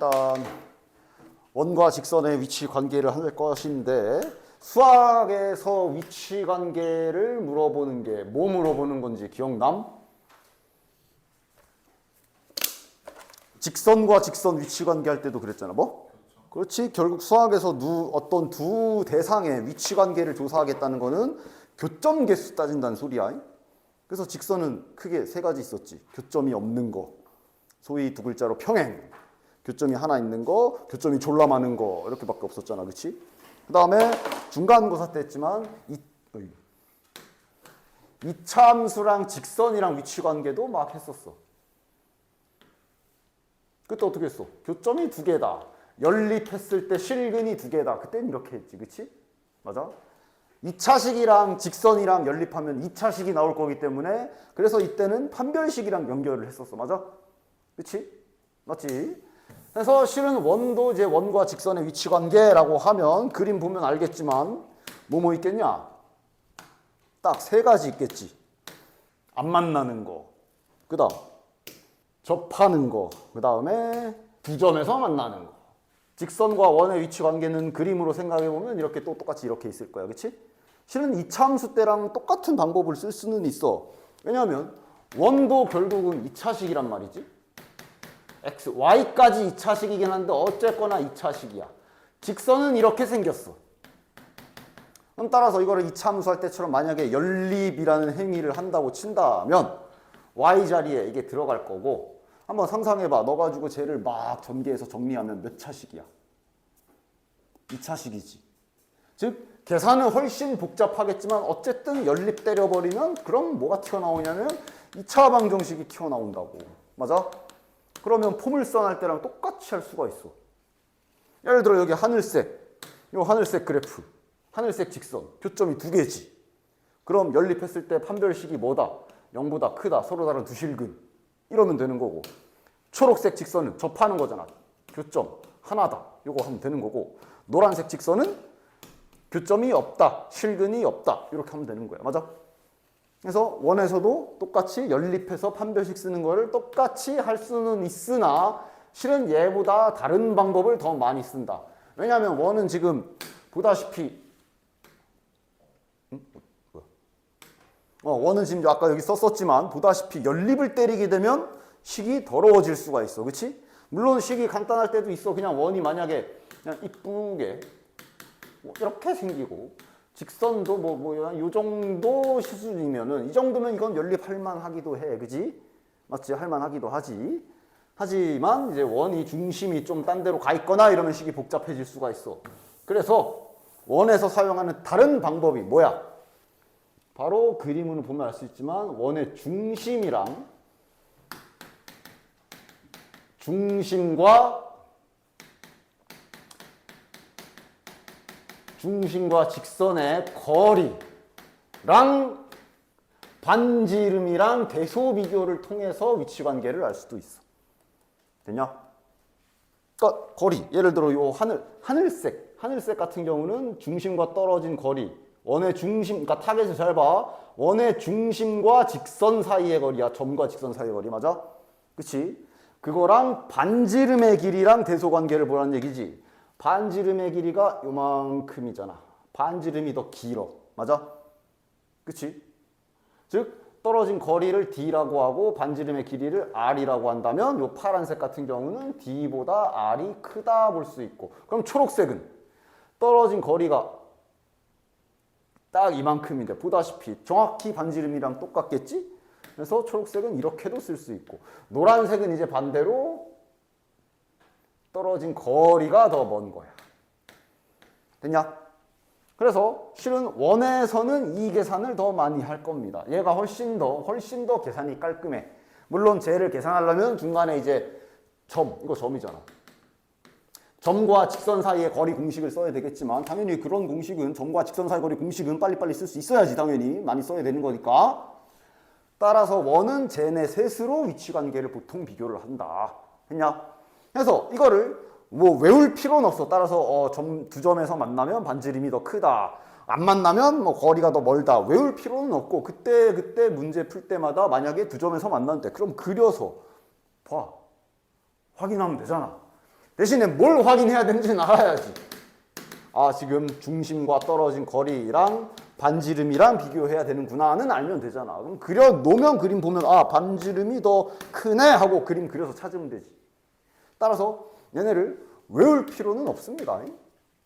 일단 원과 직선의 위치 관계를 할 것인데 수학에서 위치 관계를 물어보는 게 뭐 물어보는 건지 기억남? 직선과 직선 위치 관계 할 때도 그랬잖아. 뭐? 그렇지. 결국 수학에서 어떤 두 대상의 위치 관계를 조사하겠다는 거는 교점 개수 따진다는 소리야. 그래서 직선은 크게 세 가지 있었지. 교점이 없는 거, 소위 두 글자로 평행, 교점이 하나 있는 거, 교점이 졸라 많은 거 이렇게밖에 없었잖아. 그렇지? 그 다음에 중간고사 때 했지만 이차함수랑 직선이랑 위치 관계도 막 했었어. 그때 어떻게 했어? 교점이 두 개다. 연립했을 때 실근이 두 개다. 그때는 이렇게 했지. 그치? 맞아? 2차식이랑 직선이랑 연립하면 2차식이 나올 거기 때문에 그래서 이때는 판별식이랑 연결을 했었어. 맞아? 그치? 맞지? 그래서 실은 원도 이제 원과 직선의 위치 관계라고 하면 그림 보면 알겠지만 뭐 있겠냐? 딱 세 가지 있겠지. 안 만나는 거. 그 다음 접하는 거. 그 다음에 두 점에서 만나는 거. 직선과 원의 위치 관계는 그림으로 생각해 보면 이렇게 또 똑같이 이렇게 있을 거야. 그치? 실은 이차함수 때랑 똑같은 방법을 쓸 수는 있어. 왜냐하면 원도 결국은 2차식이란 말이지. x, y까지 2차식이긴 한데 어쨌거나 2차식이야. 직선은 이렇게 생겼어. 그럼 따라서 이거를 이차함수 할 때처럼 만약에 연립이라는 행위를 한다고 친다면 y 자리에 이게 들어갈 거고 한번 상상해봐. 너 가지고 쟤를 막 전개해서 정리하면 몇 차식이야? 2차식이지. 즉 계산은 훨씬 복잡하겠지만 어쨌든 연립 때려버리면 그럼 뭐가 튀어나오냐면 2차 방정식이 튀어나온다고. 맞아? 그러면 포물선 할 때랑 똑같이 할 수가 있어. 예를 들어 여기 하늘색, 요 하늘색 그래프, 하늘색 직선, 교점이 두 개지. 그럼 연립했을 때 판별식이 뭐다? 0보다 크다, 서로 다른 두 실근. 이러면 되는 거고. 초록색 직선은 접하는 거잖아. 교점 하나다. 요거 하면 되는 거고. 노란색 직선은 교점이 없다, 실근이 없다. 이렇게 하면 되는 거야. 맞아? 그래서 원에서도 똑같이 연립해서 판별식 쓰는 거를 똑같이 할 수는 있으나 실은 얘보다 다른 방법을 더 많이 쓴다. 왜냐하면 원은 지금 보다시피 원은 지금 아까 여기 썼었지만 보다시피 연립을 때리게 되면 식이 더러워질 수가 있어. 그치? 물론 식이 간단할 때도 있어. 그냥 원이 만약에 그냥 이쁘게 이렇게 생기고 직선도 요 정도 수준이면은 이 정도면 이건 연립할 만하기도 해. 그지? 맞지? 할 만하기도 하지. 하지만 이제 원이 중심이 좀 딴 데로 가 있거나 이러면 식이 복잡해질 수가 있어. 그래서 원에서 사용하는 다른 방법이 뭐야? 바로 그림으로 보면 알 수 있지만 원의 중심이랑 중심과 직선의 거리랑 반지름이랑 대소 비교를 통해서 위치 관계를 알 수도 있어. 됐냐? 그러니까 거리, 예를 들어 요 하늘색 같은 경우는 중심과 떨어진 거리, 원의 중심, 그러니까 타겟을 잘 봐. 원의 중심과 직선 사이의 거리야. 점과 직선 사이의 거리, 맞아? 그치? 그거랑 반지름의 길이랑 대소 관계를 보라는 얘기지. 반지름의 길이가 요만큼이잖아. 반지름이 더 길어. 맞아? 그치? 즉 떨어진 거리를 D라고 하고 반지름의 길이를 R이라고 한다면 요 파란색 같은 경우는 D보다 R이 크다 볼 수 있고, 그럼 초록색은 떨어진 거리가 딱 이만큼인데 보다시피 정확히 반지름이랑 똑같겠지? 그래서 초록색은 이렇게도 쓸 수 있고, 노란색은 이제 반대로 떨어진 거리가 더 먼 거야. 됐냐? 그래서 실은 원에서는 이 계산을 더 많이 할 겁니다. 얘가 훨씬 더 계산이 깔끔해. 물론 쟤를 계산하려면 중간에 이제 이거 점이잖아. 점과 직선 사이의 거리 공식을 써야 되겠지만 당연히 그런 공식은 점과 직선 사이 거리 공식은 빨리빨리 쓸 수 있어야지. 당연히 많이 써야 되는 거니까. 따라서 원은 쟤네 셋으로 위치 관계를 보통 비교를 한다. 했냐? 그래서 이거를 외울 필요는 없어. 따라서 두 점에서 만나면 반지름이 더 크다. 안 만나면 거리가 더 멀다. 외울 필요는 없고 그때 문제 풀 때마다 만약에 두 점에서 만났는데 그럼 그려서 봐. 확인하면 되잖아. 대신에 뭘 확인해야 되는지는 알아야지. 아, 지금 중심과 떨어진 거리랑 반지름이랑 비교해야 되는구나는 알면 되잖아. 그럼 그려 놓으면 그림 보면 아, 반지름이 더 크네 하고 그림 그려서 찾으면 되지. 따라서 얘네를 외울 필요는 없습니다.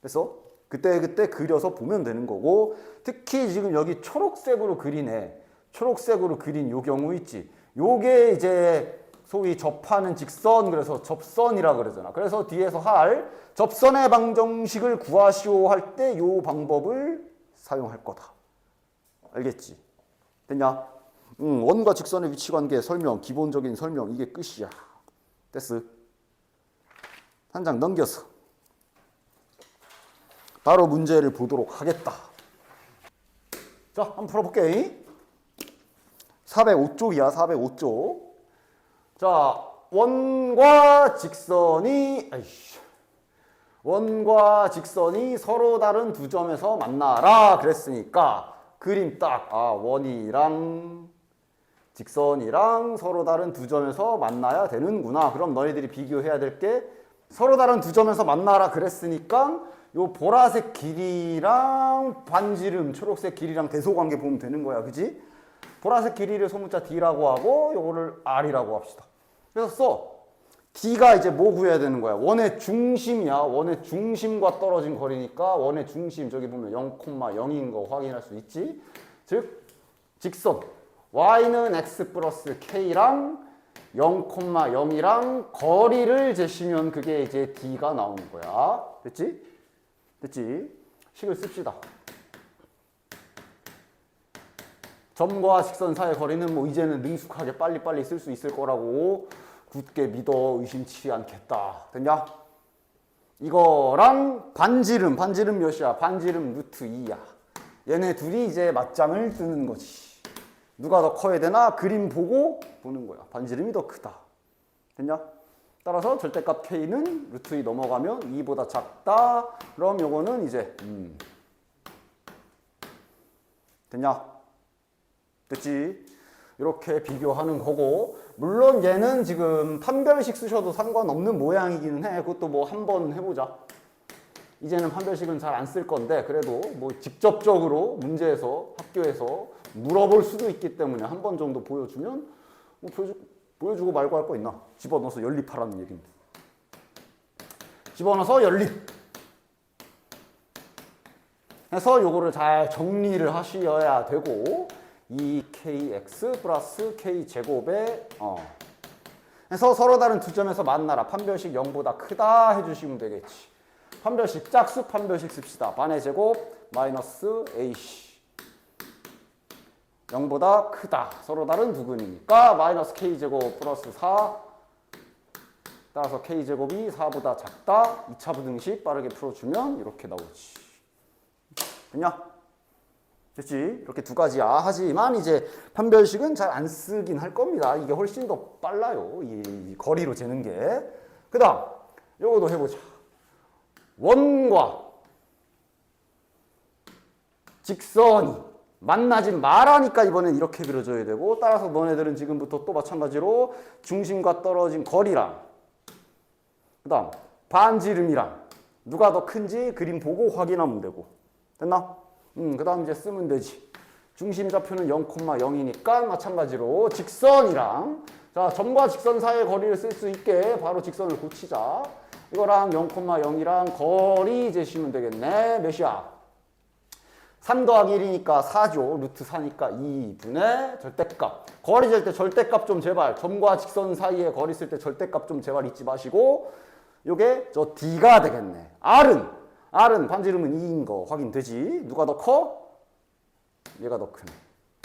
그래서 그때 그려서 보면 되는 거고, 특히 지금 여기 초록색으로 그리네. 초록색으로 그린 요 경우 있지. 요게 이제 소위 접하는 직선, 그래서 접선이라 그러잖아. 그래서 뒤에서 할 접선의 방정식을 구하시오 할 때 요 방법을 사용할 거다. 알겠지? 됐냐? 원과 직선의 위치관계 설명, 기본적인 설명, 이게 끝이야. 됐어. 한 장 넘겨서 바로 문제를 보도록 하겠다. 자, 한번 풀어볼게. 405쪽이야, 405쪽. 자, 원과 직선이 서로 다른 두 점에서 만나라 그랬으니까 그림 딱, 아, 원이랑 직선이랑 서로 다른 두 점에서 만나야 되는구나. 그럼 너희들이 비교해야 될 게 서로 다른 두 점에서 만나라 그랬으니까 요 보라색 길이랑 반지름, 초록색 길이랑 대소관계 보면 되는 거야. 그지? 보라색 길이를 소문자 D라고 하고 요거를 R이라고 합시다. 그래서 써. D가 이제 뭐 구해야 되는 거야? 원의 중심이야. 원의 중심과 떨어진 거리니까 원의 중심 저기 보면 0,0인 거 확인할 수 있지. 즉 직선 y는 x 플러스 k랑 0,0이랑 거리를 재시면 그게 이제 D가 나오는 거야. 됐지? 됐지? 식을 씁시다. 점과 직선 사이의 거리는 뭐 이제는 능숙하게 빨리빨리 쓸 수 있을 거라고 굳게 믿어 의심치 않겠다. 됐냐? 이거랑 반지름 몇이야? 반지름 루트 2야. 얘네 둘이 이제 맞짱을 뜨는 거지. 누가 더 커야 되나? 그림 보고 보는 거야. 반지름이 더 크다. 됐냐? 따라서 절대값 K는 루트 2 넘어가면 2보다 작다. 그럼 요거는 이제 됐냐? 됐지? 이렇게 비교하는 거고, 물론 얘는 지금 판별식 쓰셔도 상관없는 모양이기는 해. 그것도 뭐 한번 해보자. 이제는 판별식은 잘 안 쓸 건데 그래도 뭐 직접적으로 문제에서 학교에서 물어볼 수도 있기 때문에 한 번 정도 보여주면 뭐 보여주고 말고 할 거 있나? 집어넣어서 연립하라는 얘기인데. 집어넣어서 연립 해서 요거를 잘 정리를 하셔야 되고, 2kx 플러스 k제곱에 해서 서로 다른 두 점에서 만나라. 판별식 0보다 크다 해주시면 되겠지. 판별식 짝수 판별식 씁시다. 반의 제곱 마이너스 ac 0보다 크다. 서로 다른 두 근이니까 마이너스 k제곱 플러스 4, 따라서 k제곱이 4보다 작다. 2차 부등식 빠르게 풀어주면 이렇게 나오지. 됐냐? 됐지? 이렇게 두 가지야. 하지만 이제 판별식은 잘 안 쓰긴 할 겁니다. 이게 훨씬 더 빨라요. 이 거리로 재는 게. 그 다음 요거도 해보자. 원과 직선이 만나지 말라니까 이번엔 이렇게 그려줘야 되고, 따라서 너네들은 지금부터 또 마찬가지로 중심과 떨어진 거리랑 그 다음 반지름이랑 누가 더 큰지 그림 보고 확인하면 되고. 됐나? 그 다음 이제 쓰면 되지. 중심 좌표는 0,0이니까 마찬가지로 직선이랑, 자, 점과 직선 사이의 거리를 쓸 수 있게 바로 직선을 고치자. 이거랑 0,0이랑 거리 재시면 되겠네. 몇이야? 3 더하기 1이니까 4죠. 루트 4니까 2분의 절대값. 거리 잴 때 절대값 좀 제발. 점과 직선 사이에 거리 쓸 때 절대값 좀 제발 잊지 마시고, 요게 저 D가 되겠네. R은 반지름은 2인 거 확인되지? 누가 더 커? 얘가 더 크네.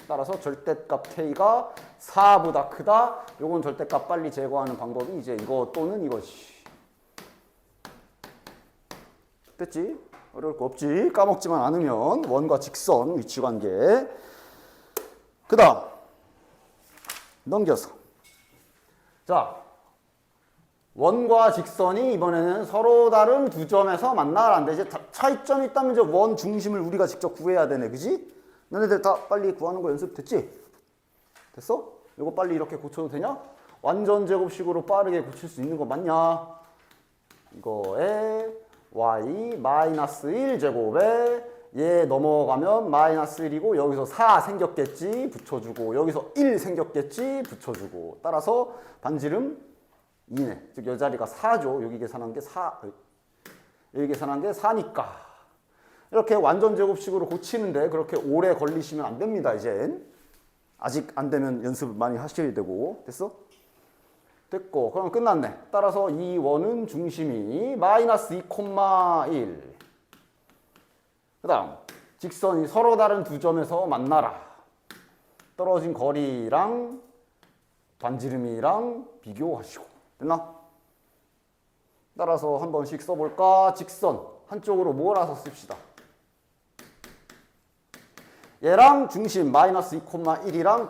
따라서 절대값 K가 4보다 크다. 요건 절대값 빨리 제거하는 방법이 이제 이거 또는 이거지. 됐지? 어려울 거 없지? 까먹지만 않으면 원과 직선 위치관계. 그 다음 넘겨서, 자, 원과 직선이 이번에는 서로 다른 두 점에서 만나라는데, 이제 차이점이 있다면 이제 원 중심을 우리가 직접 구해야 되네. 그지? 너네들 다 빨리 구하는 거 연습됐지? 됐어? 이거 빨리 이렇게 고쳐도 되냐? 완전 제곱식으로 빠르게 고칠 수 있는 거 맞냐? 이거에 y 마이너스 1제곱에 얘 넘어가면 마이너스 1이고 여기서 4 생겼겠지 붙여주고 여기서 1 생겼겠지 붙여주고 따라서 반지름 2네. 즉 이 자리가 4죠. 여기 계산한 게 4 여기 계산한 게 4니까 이렇게 완전 제곱식으로 고치는데 그렇게 오래 걸리시면 안 됩니다. 이젠 아직 안 되면 연습을 많이 하셔야 되고 됐어? 됐고 그럼 끝났네. 따라서 이 원은 중심이 마이너스 2,1 그 다음 직선이 서로 다른 두 점에서 만나라. 떨어진 거리랑 반지름이랑 비교하시고 됐나? 따라서 한 번씩 써볼까? 직선 한쪽으로 몰아서 씁시다. 얘랑 중심 마이너스 2,1이랑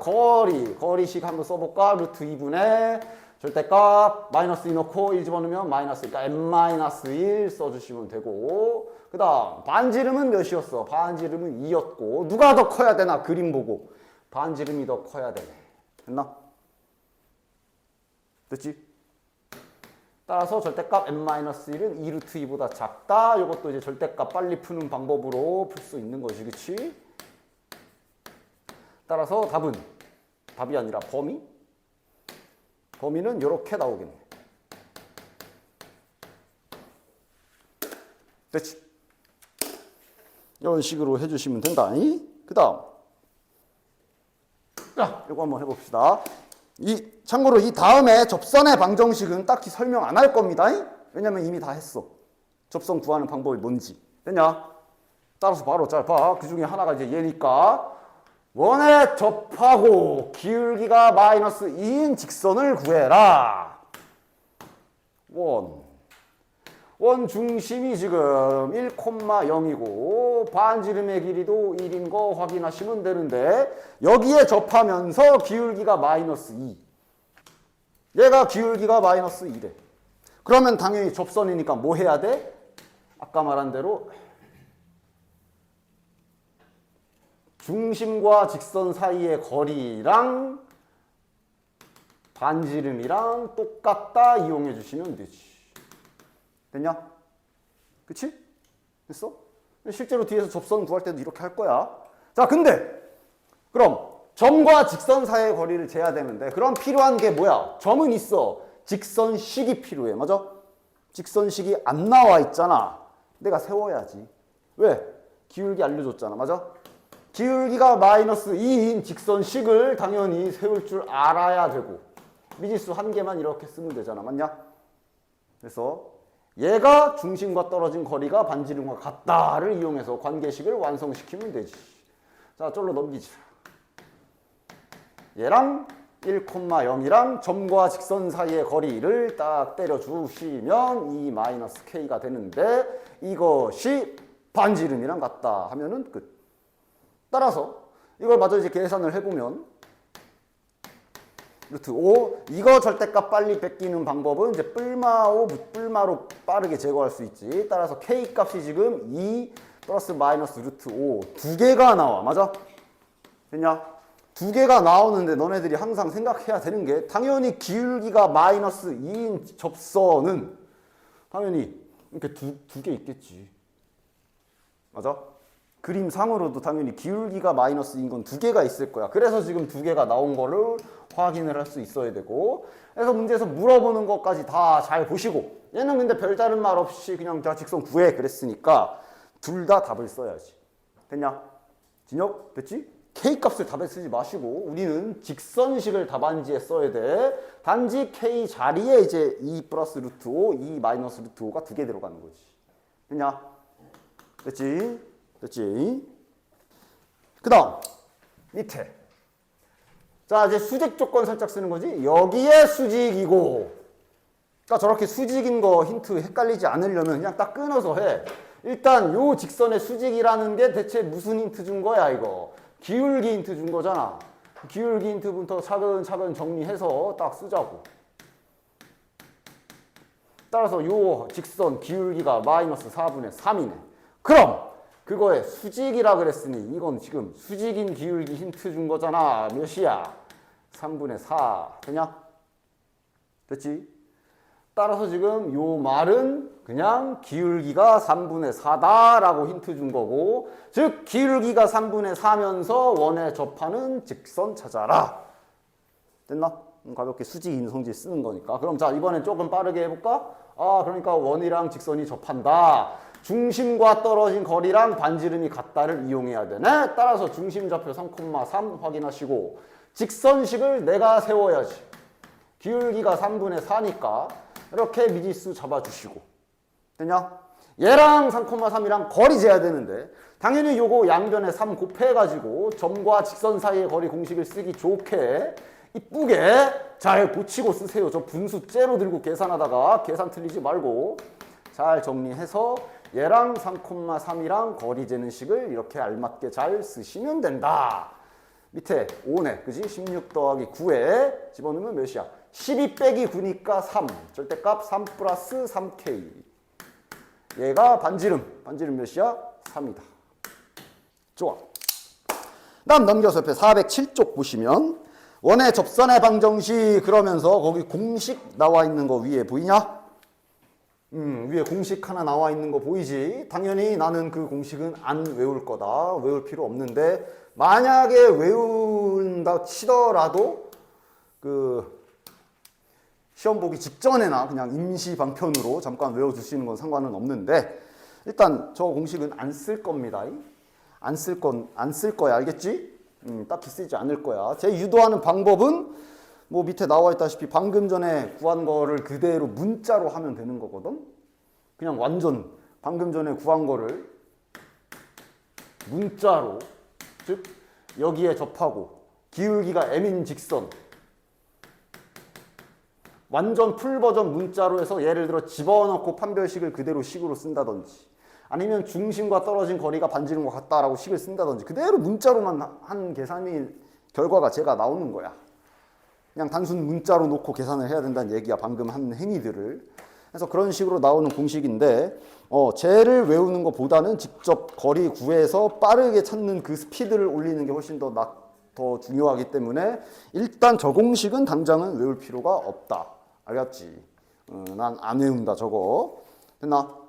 거리식 한번 써볼까? 루트 2분의 절대값 마이너스 2 넣고 1 집어넣으면 마이너스 그러니까 n-1 써주시면 되고 그 다음 반지름은 몇이었어? 반지름은 2였고 누가 더 커야 되나? 그림 보고 반지름이 더 커야 되네. 됐나? 됐지? 따라서 절대값 n-1은 2루트 2보다 작다. 이것도 이제 절대값 빨리 푸는 방법으로 풀 수 있는 거지. 그치? 따라서 답이 아니라 범위는 이렇게 나오겠네. 됐지? 이런 식으로 해주시면 된다. 그 다음 자, 이거 한번 해봅시다. 참고로 이 다음에 접선의 방정식은 딱히 설명 안 할 겁니다. 왜냐면 이미 다 했어. 접선 구하는 방법이 뭔지. 됐냐? 따라서 바로 잘 봐. 그 중에 하나가 이제 얘니까 원에 접하고 기울기가 마이너스 2인 직선을 구해라. 원 중심이 지금 1,0이고 반지름의 길이도 1인 거 확인하시면 되는데 여기에 접하면서 기울기가 마이너스 2. 얘가 기울기가 마이너스 2래. 그러면 당연히 접선이니까 뭐 해야 돼? 아까 말한 대로 중심과 직선 사이의 거리랑 반지름이랑 똑같다 이용해 주시면 되지. 됐냐? 그치? 됐어? 실제로 뒤에서 접선 구할 때도 이렇게 할 거야. 자, 근데 그럼 점과 직선 사이의 거리를 재야 되는데 그럼 필요한 게 뭐야? 점은 있어. 직선식이 필요해. 맞아? 직선식이 안 나와 있잖아. 내가 세워야지. 왜? 기울기 알려줬잖아. 맞아? 기울기가 마이너스 2인 직선식을 당연히 세울 줄 알아야 되고 미지수 한 개만 이렇게 쓰면 되잖아. 맞냐? 그래서 얘가 중심과 떨어진 거리가 반지름과 같다를 이용해서 관계식을 완성시키면 되지. 자, 저로 넘기지. 얘랑 1,0이랑 점과 직선 사이의 거리를 딱 때려주시면 이 마이너스 k가 되는데 이것이 반지름이랑 같다 하면은 끝. 따라서 이걸 마저 이제 계산을 해보면 루트 5 이거 절대값 빨리 뺏기는 방법은 이제 뿔마로 빠르게 제거할 수 있지. 따라서 k 값이 지금 2 플러스 마이너스 루트 5 두 개가 나와. 맞아? 됐냐? 두 개가 나오는데 너네들이 항상 생각해야 되는 게 당연히 기울기가 마이너스 2인 접선은 당연히 이렇게 두 개 있겠지. 맞아? 그림상으로도 당연히 기울기가 마이너스인 건 두 개가 있을 거야. 그래서 지금 두 개가 나온 거를 확인을 할 수 있어야 되고 그래서 문제에서 물어보는 것까지 다 잘 보시고 얘는 근데 별다른 말 없이 그냥 자 직선 구해 그랬으니까 둘 다 답을 써야지. 됐냐? 진혁? 됐지? K값을 답에 쓰지 마시고 우리는 직선식을 답안지에 써야 돼. 단지 K 자리에 이제 2 플러스 루트 5, 2 마이너스 루트 5가 두 개 들어가는 거지. 됐냐? 됐지? 됐지? 그 다음 밑에 자 이제 수직 조건 살짝 쓰는 거지. 여기에 수직이고 그러니까 저렇게 수직인 거 힌트 헷갈리지 않으려면 그냥 딱 끊어서 해. 일단 요 직선의 수직이라는 게 대체 무슨 힌트 준 거야 이거. 기울기 힌트 준 거잖아. 기울기 힌트부터 차근차근 정리해서 딱 쓰자고. 따라서 요 직선 기울기가 마이너스 4분의 3이네. 그럼 그거에 수직이라 그랬으니 이건 지금 수직인 기울기 힌트 준 거잖아. 몇이야? 3분의 4. 되냐? 됐지? 따라서 지금 요 말은 그냥 기울기가 3분의 4다라고 힌트 준 거고, 즉 기울기가 3분의 4면서 원에 접하는 직선 찾아라. 됐나? 가볍게 수직 인성질 쓰는 거니까. 그럼 자, 이번엔 조금 빠르게 해볼까? 그러니까 원이랑 직선이 접한다. 중심과 떨어진 거리랑 반지름이 같다를 이용해야 되네. 따라서 중심좌표 3,3 확인하시고, 직선식을 내가 세워야지. 기울기가 3분의 4니까 이렇게 미지수 잡아주시고. 됐냐? 얘랑 3,3이랑 거리 재야 되는데, 당연히 요거 양변에 3 곱해가지고 점과 직선 사이의 거리 공식을 쓰기 좋게 이쁘게 잘 고치고 쓰세요. 저 분수 째로 들고 계산하다가 계산 틀리지 말고 잘 정리해서 얘랑 3,3이랑 거리 재는 식을 이렇게 알맞게 잘 쓰시면 된다. 밑에 5네. 그지? 16 더하기 9에 집어넣으면 몇이야? 12 빼기 9니까 3. 절대값 3 플러스 3K. 얘가 반지름. 반지름 몇이야? 3이다. 좋아. 다음 넘겨서 옆에 407쪽 보시면 원의 접선의 방정식 그러면서 거기 공식 나와 있는 거 위에 보이냐? 위에 공식 하나 나와 있는 거 보이지? 당연히 나는 그 공식은 안 외울 거다. 외울 필요 없는데 만약에 외운다 치더라도 그 시험 보기 직전에나 그냥 임시 방편으로 잠깐 외워주시는 건 상관은 없는데 일단 저 공식은 안 쓸 겁니다. 안 쓸 거야. 알겠지? 딱히 쓰지 않을 거야. 제 유도하는 방법은 뭐 밑에 나와 있다시피 방금 전에 구한 거를 그대로 문자로 하면 되는 거거든. 그냥 완전 방금 전에 구한 거를 문자로, 즉 여기에 접하고 기울기가 m인 직선 완전 풀 버전 문자로 해서 예를 들어 집어넣고 판별식을 그대로 식으로 쓴다든지 아니면 중심과 떨어진 거리가 반지름과 같다라고 식을 쓴다든지 그대로 문자로만 한 계산이 결과가 제가 나오는 거야. 그냥 단순 문자로 놓고 계산을 해야 된다는 얘기야. 방금 한 행위들을. 그래서 그런 식으로 나오는 공식인데 쟤를 외우는 것보다는 직접 거리 구해서 빠르게 찾는 그 스피드를 올리는 게 훨씬 더 중요하기 때문에 일단 저 공식은 당장은 외울 필요가 없다. 알겠지? 난 안 외운다 저거. 됐나?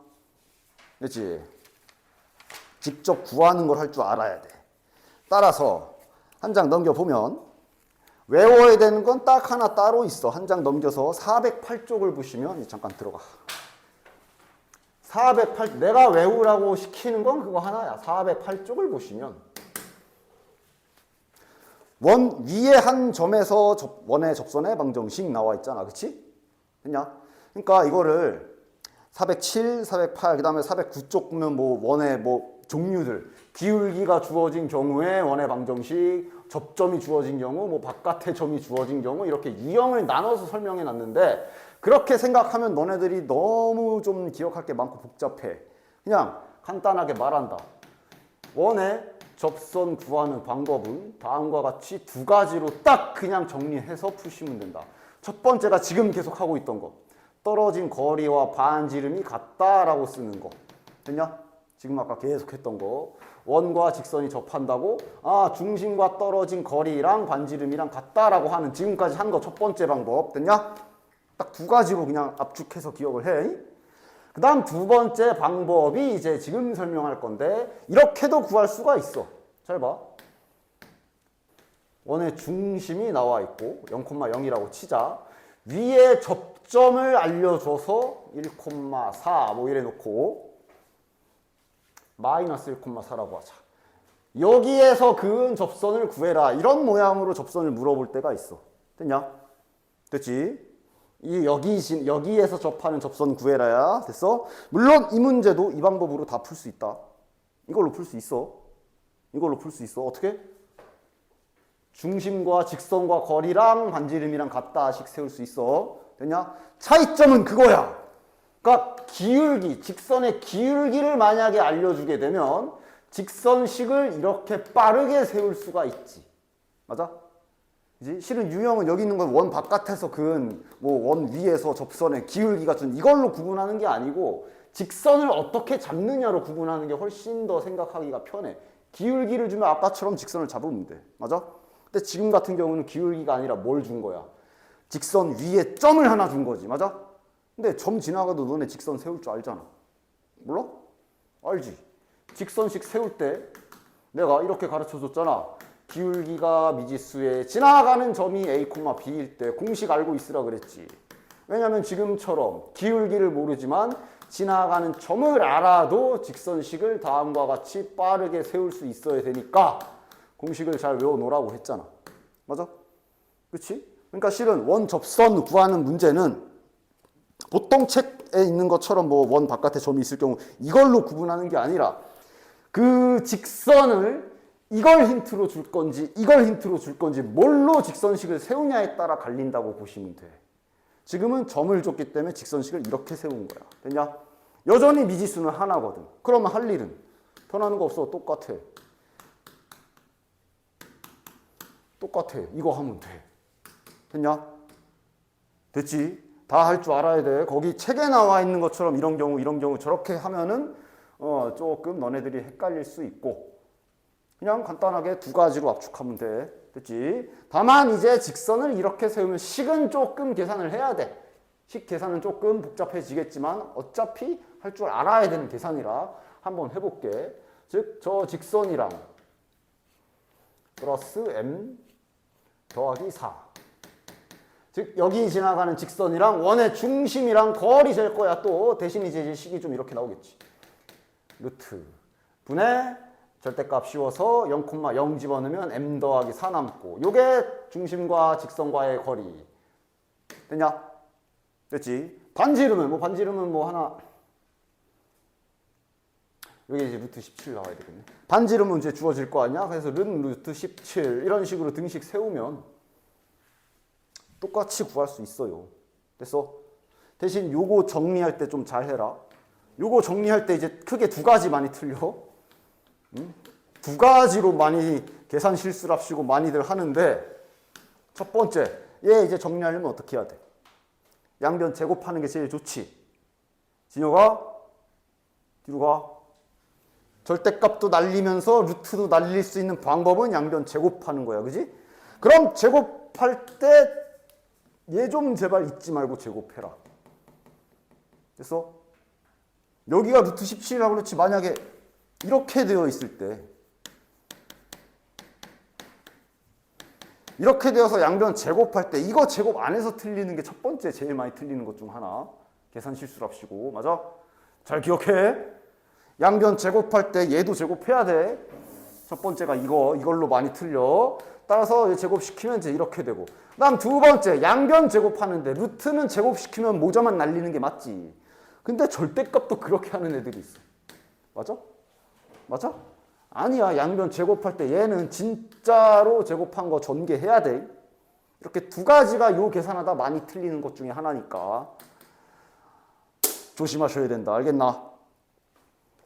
됐지? 직접 구하는 걸 할 줄 알아야 돼. 따라서 한 장 넘겨보면 외워야 되는 건 딱 하나 따로 있어. 한 장 넘겨서 408쪽을 보시면 잠깐 들어가. 408 내가 외우라고 시키는 건 그거 하나야. 408쪽을 보시면 원 위에 한 점에서 원의 접선의 방정식 나와 있잖아. 그치? 됐냐? 그러니까 이거를 407, 408, 그 다음에 409쪽 보면 뭐 원의 뭐 종류들 기울기가 주어진 경우에 원의 방정식, 접점이 주어진 경우, 뭐 바깥의 점이 주어진 경우 이렇게 유형을 나눠서 설명해 놨는데 그렇게 생각하면 너네들이 너무 좀 기억할 게 많고 복잡해. 그냥 간단하게 말한다. 원의 접선 구하는 방법은 다음과 같이 두 가지로 딱 그냥 정리해서 푸시면 된다. 첫 번째가 지금 계속 하고 있던 거. 떨어진 거리와 반지름이 같다라고 쓰는 거. 됐냐? 지금 아까 계속 했던 거. 원과 직선이 접한다고 중심과 떨어진 거리랑 반지름이랑 같다라고 하는 지금까지 한 거 첫 번째 방법. 됐냐? 딱 두 가지로 그냥 압축해서 기억을 해. 그 다음 두 번째 방법이 이제 지금 설명할 건데 이렇게도 구할 수가 있어. 잘 봐. 원의 중심이 나와 있고 0,0이라고 치자. 위에 접점을 알려줘서 1,4 뭐 이래 놓고 마이너스 1,4라고 하자. 여기에서 그은 접선을 구해라. 이런 모양으로 접선을 물어볼 때가 있어. 됐냐? 됐지? 여기에서 접하는 접선 구해라야. 됐어? 물론 이 문제도 이 방법으로 다 풀 수 있다. 이걸로 풀 수 있어. 이걸로 풀 수 있어. 어떻게? 중심과 직선과 거리랑 반지름이랑 같다식 세울 수 있어. 됐냐? 차이점은 그거야. 그러니까 기울기, 직선의 기울기를 만약에 알려주게 되면 직선식을 이렇게 빠르게 세울 수가 있지. 맞아? 그치? 실은 유형은 여기 있는 건 원 바깥에서 그은 뭐 원 위에서 접선의 기울기가 준 이걸로 구분하는 게 아니고 직선을 어떻게 잡느냐로 구분하는 게 훨씬 더 생각하기가 편해. 기울기를 주면 아까처럼 직선을 잡으면 돼. 맞아? 근데 지금 같은 경우는 기울기가 아니라 뭘 준 거야? 직선 위에 점을 하나 준 거지. 맞아? 근데 점 지나가도 너네 직선 세울 줄 알잖아. 몰라? 알지? 직선식 세울 때 내가 이렇게 가르쳐 줬잖아. 기울기가 미지수에 지나가는 점이 A, B일 때 공식 알고 있으라 그랬지. 왜냐면 지금처럼 기울기를 모르지만 지나가는 점을 알아도 직선식을 다음과 같이 빠르게 세울 수 있어야 되니까 공식을 잘 외워놓으라고 했잖아. 맞아? 그치? 그러니까 실은 원 접선 구하는 문제는 보통 책에 있는 것처럼 뭐 원 바깥에 점이 있을 경우 이걸로 구분하는 게 아니라 그 직선을 이걸 힌트로 줄 건지 이걸 힌트로 줄 건지 뭘로 직선식을 세우냐에 따라 갈린다고 보시면 돼. 지금은 점을 줬기 때문에 직선식을 이렇게 세운 거야. 됐냐? 여전히 미지수는 하나거든. 그러면 할 일은 변하는 거 없어. 똑같아. 똑같아. 이거 하면 돼. 됐냐? 됐지? 다 할 줄 알아야 돼. 거기 책에 나와 있는 것처럼 이런 경우 저렇게 하면은 조금 너네들이 헷갈릴 수 있고 그냥 간단하게 두 가지로 압축하면 돼. 됐지? 다만 이제 직선을 이렇게 세우면 식은 조금 계산을 해야 돼. 식 계산은 조금 복잡해지겠지만 어차피 할 줄 알아야 되는 계산이라 한번 해볼게. 즉 저 직선이랑 플러스 m 더하기 4. 즉 여기 지나가는 직선이랑 원의 중심이랑 거리 잴 거야. 또 대신 이제 식이 좀 이렇게 나오겠지. 루트 분의 절대값 씌워서 0,0 집어넣으면 m 더하기 4 남고 요게 중심과 직선과의 거리. 됐냐? 됐지? 반지름은 뭐 하나 여기 이제 루트 17 나와야 되겠네. 반지름은 이제 주어질 거 아니야? 그래서 루트 17 이런 식으로 등식 세우면 똑같이 구할 수 있어요. 됐어? 대신 요거 정리할 때 좀 잘 해라. 요거 정리할 때 이제 크게 두 가지 많이 틀려. 두 가지로 많이 계산 실수랍시고 많이들 하는데 첫 번째, 얘 이제 정리하려면 어떻게 해야 돼? 양변 제곱하는 게 제일 좋지. 진혁아, 뒤로 가. 절대값도 날리면서 루트도 날릴 수 있는 방법은 양변 제곱하는 거야. 그지? 그럼 제곱할 때 얘 좀 제발 잊지 말고 제곱해라. 됐어? 여기가 루트 17이라고 그렇지 만약에 이렇게 되어 있을 때 이렇게 되어서 양변 제곱할 때 이거 제곱 안에서 틀리는 게 첫 번째 제일 많이 틀리는 것 중 하나. 계산 실수랍시고. 맞아? 잘 기억해. 양변 제곱할 때 얘도 제곱해야 돼. 첫 번째가 이걸로 많이 틀려. 따라서 제곱시키면 이제 이렇게 되고. 그다음 두 번째, 양변 제곱하는데 루트는 제곱시키면 모자만 날리는 게 맞지. 근데 절대값도 그렇게 하는 애들이 있어. 맞아? 맞아? 아니야. 양변 제곱할 때 얘는 진짜로 제곱한 거 전개해야 돼. 이렇게 두 가지가 요 계산하다 많이 틀리는 것 중에 하나니까 조심하셔야 된다. 알겠나?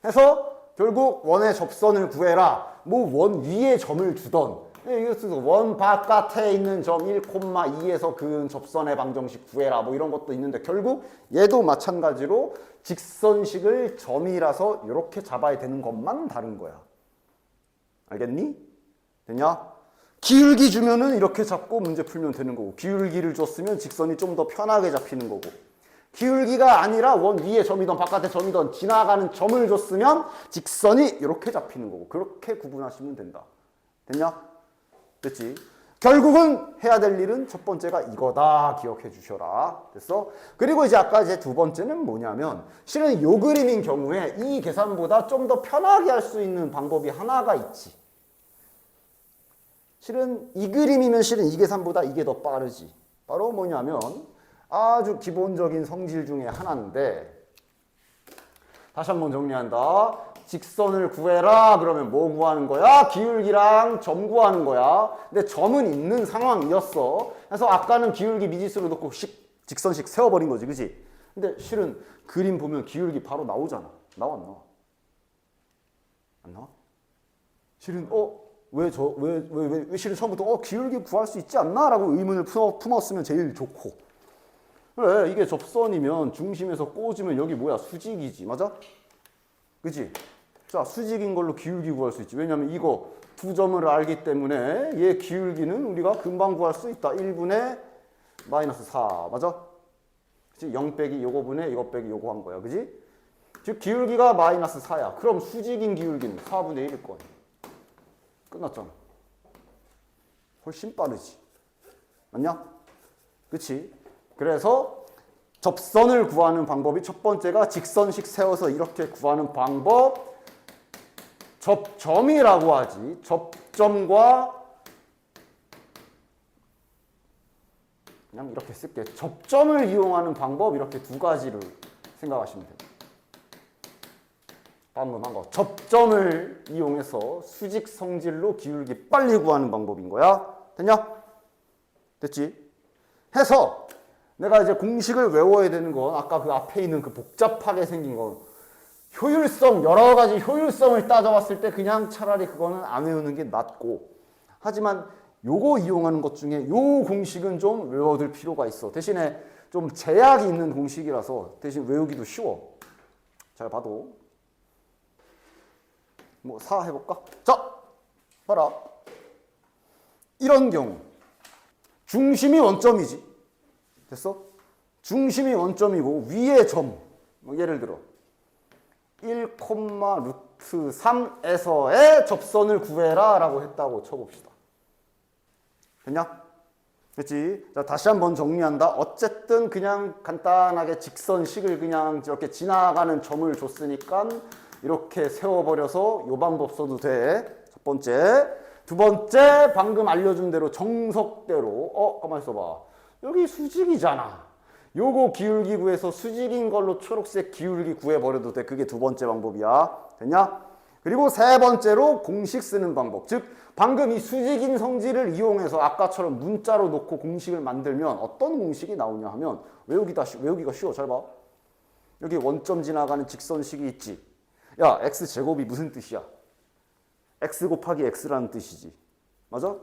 해서 결국 원의 접선을 구해라. 뭐 원 위에 점을 두던 이것도 원 바깥에 있는 점 1,2에서 그은 접선의 방정식 구해라. 뭐 이런 것도 있는데 결국 얘도 마찬가지로 직선식을 점이라서 이렇게 잡아야 되는 것만 다른 거야. 알겠니? 되냐? 기울기 주면은 이렇게 잡고 문제 풀면 되는 거고 기울기를 줬으면 직선이 좀 더 편하게 잡히는 거고 기울기가 아니라 원 위에 점이든 바깥에 점이든 지나가는 점을 줬으면 직선이 이렇게 잡히는 거고 그렇게 구분하시면 된다. 됐냐? 됐지? 결국은 해야 될 일은 첫 번째가 이거다 기억해 주셔라. 됐어? 그리고 이제 아까 이제 두 번째는 뭐냐면 실은 요 그림인 경우에 이 계산보다 좀 더 편하게 할 수 있는 방법이 하나가 있지. 실은 이 그림이면 실은 이 계산보다 이게 더 빠르지. 바로 뭐냐면 아주 기본적인 성질 중에 하나인데 다시 한번 정리한다. 직선을 구해라. 그러면 뭐 구하는 거야? 기울기랑 점 구하는 거야. 근데 점은 있는 상황이었어. 그래서 아까는 기울기 미지수로 놓고 직선식 세워버린 거지. 그치? 근데 실은 그림 보면 기울기 바로 나오잖아. 나와 안 나와? 안 나와? 실은 왜 실은 처음부터 기울기 구할 수 있지 않나? 라고 의문을 품었으면 제일 좋고 그래 이게 접선이면 중심에서 꽂으면 여기 뭐야? 수직이지. 맞아? 그치? 자, 수직인 걸로 기울기 구할 수 있지. 왜냐면 이거 두 점을 알기 때문에 얘 기울기는 우리가 금방 구할 수 있다. 1분의 마이너스 4. 맞아? 그치? 0 빼기 요거 분의 이거 빼기 요거 한 거야. 그지? 즉 기울기가 마이너스 4야. 그럼 수직인 기울기는 4분의 1일 거야. 끝났잖아. 훨씬 빠르지. 맞냐? 그치? 그래서 접선을 구하는 방법이 첫 번째가 직선식 세워서 이렇게 구하는 방법. 접점이라고 하지. 접점과 그냥 이렇게 쓸게. 접점을 이용하는 방법 이렇게 두 가지를 생각하시면 돼요. 방금 한 거. 접점을 이용해서 수직 성질로 기울기 빨리 구하는 방법인 거야. 됐냐? 됐지? 해서 내가 이제 공식을 외워야 되는 건 아까 그 앞에 있는 그 복잡하게 생긴 거 효율성, 여러 가지 효율성을 따져봤을 때 그냥 차라리 그거는 안 외우는 게 낫고, 하지만 요거 이용하는 것 중에 요 공식은 좀 외워둘 필요가 있어. 대신에 좀 제약이 있는 공식이라서 대신 외우기도 쉬워. 잘 봐도 뭐 4 해볼까? 자, 봐라. 이런 경우 중심이 원점이지. 됐어? 중심이 원점이고 위에 점, 뭐 예를 들어 1, 루트 3에서의 접선을 구해라 라고 했다고 쳐봅시다. 됐냐? 됐지? 자, 다시 한번 정리한다. 어쨌든 그냥 간단하게 직선식을 그냥 이렇게 지나가는 점을 줬으니까 이렇게 세워버려서 요 방법 써도 돼. 첫 번째. 두 번째, 방금 알려준 대로 정석대로 가만히 있어봐. 여기 수직이잖아. 요거 기울기 구해서 수직인 걸로 초록색 기울기 구해버려도 돼. 그게 두 번째 방법이야. 됐냐? 그리고 세 번째로 공식 쓰는 방법. 즉 방금 이 수직인 성질을 이용해서 아까처럼 문자로 놓고 공식을 만들면 어떤 공식이 나오냐 하면 외우기가 쉬워. 잘 봐. 여기 원점 지나가는 직선식이 있지. 야, x제곱이 무슨 뜻이야? x 곱하기 x라는 뜻이지. 맞아?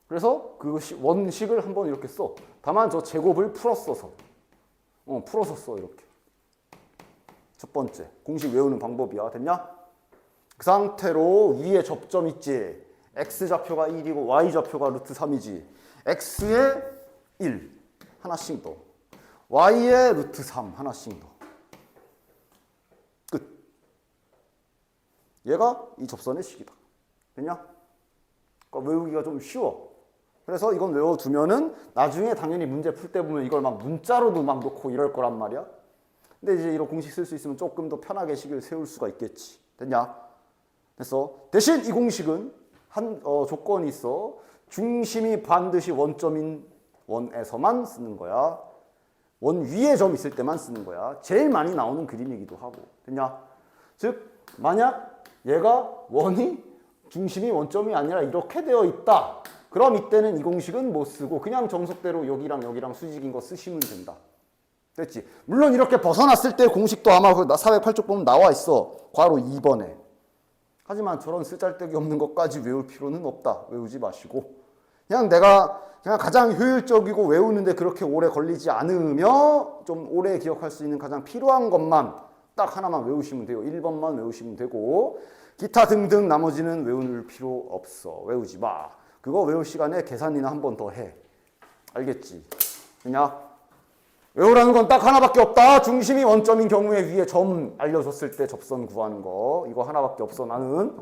그래서 그 원식을 한번 이렇게 써. 다만 저 제곱을 풀어서 써. 이렇게. 첫 번째 공식 외우는 방법이야. 됐냐? 그 상태로 위에 접점 있지. x좌표가 1이고 y좌표가 루트 3이지. x에 1 하나씩 더, y에 루트 3 하나씩 더. 끝. 얘가 이 접선의 식이다. 됐냐? 그러니까 외우기가 좀 쉬워. 그래서 이건 외워두면은 나중에 당연히 문제 풀 때 보면 이걸 막 문자로도 막 놓고 이럴 거란 말이야. 근데 이제 이런 공식 쓸 수 있으면 조금 더 편하게 식을 세울 수가 있겠지. 됐냐? 됐어. 대신 이 공식은 한 조건이 있어. 중심이 반드시 원점인 원에서만 쓰는 거야. 원 위에 점 있을 때만 쓰는 거야. 제일 많이 나오는 그림이기도 하고. 됐냐? 즉 만약 얘가 원이 중심이 원점이 아니라 이렇게 되어 있다. 그럼 이때는 이 공식은 못 쓰고 그냥 정석대로 여기랑 여기랑 수직인 거 쓰시면 된다. 됐지? 물론 이렇게 벗어났을 때 공식도 아마 408쪽 보면 나와 있어. 괄호 2번에. 하지만 저런 쓰잘데기 없는 것까지 외울 필요는 없다. 외우지 마시고 그냥 내가 그냥 가장 효율적이고 외우는데 그렇게 오래 걸리지 않으며 좀 오래 기억할 수 있는 가장 필요한 것만 딱 하나만 외우시면 돼요. 1번만 외우시면 되고 기타 등등 나머지는 외울 필요 없어. 외우지 마. 그거 외울 시간에 계산이나 한 번 더 해. 알겠지? 그냥 외우라는 건 딱 하나밖에 없다. 중심이 원점인 경우에 위에 점 알려줬을 때 접선 구하는 거. 이거 하나밖에 없어. 나는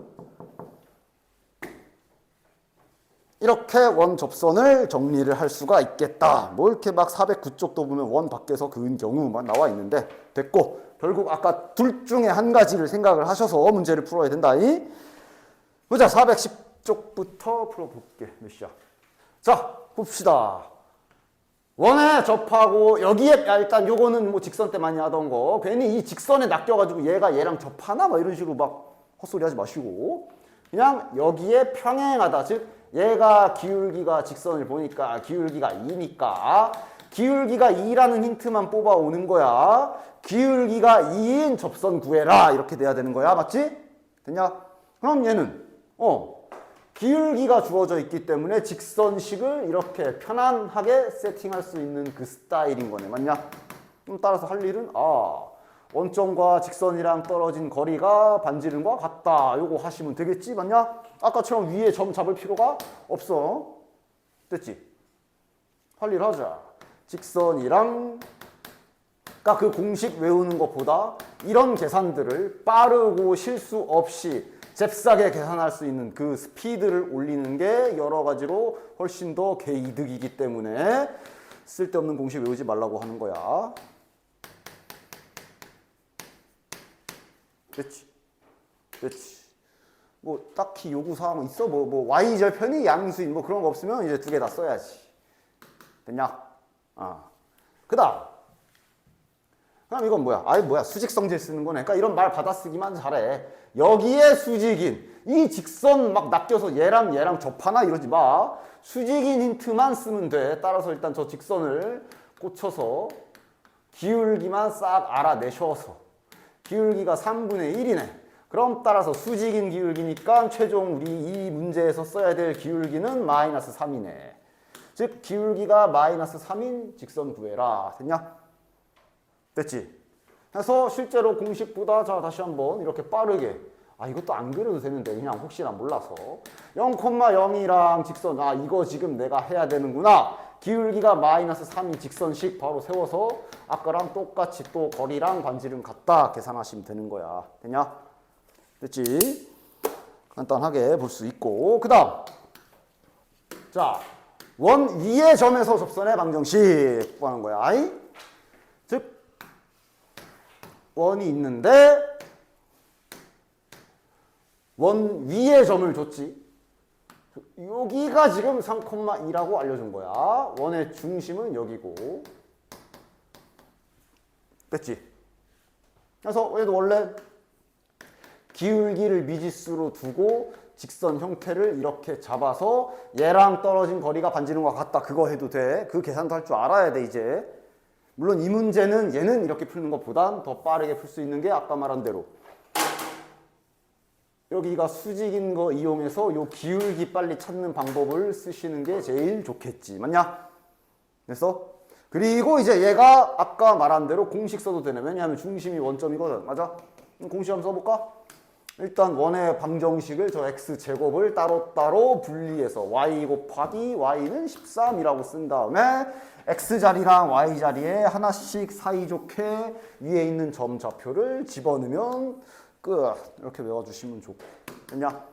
이렇게 원 접선을 정리를 할 수가 있겠다. 뭐 이렇게 막 409쪽도 보면 원 밖에서 그은 경우만 나와 있는데 됐고 결국 아까 둘 중에 한 가지를 생각을 하셔서 문제를 풀어야 된다. 보자. 410쪽부터 풀어볼게. 몇 시야? 자, 봅시다. 원에 접하고 여기에 일단 요거는 뭐 직선 때 많이 하던 거 괜히 이 직선에 낚여가지고 얘가 얘랑 접하나 막 이런 식으로 막 헛소리 하지 마시고 그냥 여기에 평행하다. 즉 얘가 기울기가 직선을 보니까 기울기가 2니까 기울기가 2라는 힌트만 뽑아오는 거야. 기울기가 2인 접선 구해라 이렇게 돼야 되는 거야. 맞지? 됐냐? 그럼 얘는 기울기가 주어져 있기 때문에 직선식을 이렇게 편안하게 세팅할 수 있는 그 스타일인 거네. 맞냐? 그럼 따라서 할 일은 원점과 직선이랑 떨어진 거리가 반지름과 같다. 요거 하시면 되겠지? 맞냐? 아까처럼 위에 점 잡을 필요가 없어. 됐지? 할 일 하자. 직선이랑 그러니까 그 공식 외우는 것보다 이런 계산들을 빠르고 실수 없이 잽싸게 계산할 수 있는 그 스피드를 올리는 게 여러 가지로 훨씬 더 개이득이기 때문에 쓸데없는 공식 외우지 말라고 하는 거야. 됐지? 됐지? 뭐 딱히 요구사항은 있어? 뭐 y절편이 양수인 뭐 그런 거 없으면 이제 두 개 다 써야지. 됐냐? 그 다음 이건 뭐야? 뭐야? 수직성질 쓰는 거네. 그러니까 이런 말 받아쓰기만 잘해. 여기에 수직인 이 직선 막 낚여서 얘랑 접하나 이러지 마. 수직인 힌트만 쓰면 돼. 따라서 일단 저 직선을 꽂혀서 기울기만 싹 알아내셔서 기울기가 3분의 1이네. 그럼 따라서 수직인 기울기니까 최종 우리 이 문제에서 써야 될 기울기는 마이너스 3이네. 즉 기울기가 마이너스 3인 직선 구해라. 됐냐? 됐지? 그래서 실제로 공식보다 자 다시 한번 이렇게 빠르게 이것도 안 그려도 되는데 그냥 혹시나 몰라서 0,0이랑 직선 이거 지금 내가 해야 되는구나. 기울기가 마이너스 3인 직선식 바로 세워서 아까랑 똑같이 또 거리랑 반지름 같다 계산하시면 되는 거야. 됐냐? 됐지? 간단하게 볼 수 있고 그 다음 자 원 위의 점에서 접선의 방정식 하는 거야. 즉 원이 있는데 원 위에 점을 줬지. 여기가 지금 3,2라고 알려준 거야. 원의 중심은 여기고. 됐지? 그래서 얘도 원래 기울기를 미지수로 두고 직선 형태를 이렇게 잡아서 얘랑 떨어진 거리가 반지름과 같다. 그거 해도 돼. 그 계산도 할 줄 알아야 돼 이제. 물론 이 문제는 얘는 이렇게 푸는 것보단 더 빠르게 풀 수 있는 게 아까 말한 대로 여기가 수직인 거 이용해서 요 기울기 빨리 찾는 방법을 쓰시는 게 제일 좋겠지. 맞냐? 됐어? 그리고 이제 얘가 아까 말한 대로 공식 써도 되네. 왜냐하면 중심이 원점이거든. 맞아? 공식 한번 써볼까? 일단 원의 방정식을 저 x제곱을 따로따로 분리해서 y 곱하기 y는 13이라고 쓴 다음에 x자리랑 y자리에 하나씩 사이좋게 위에 있는 점 좌표를 집어넣으면 끝. 이렇게 외워주시면 좋고. 됐냐?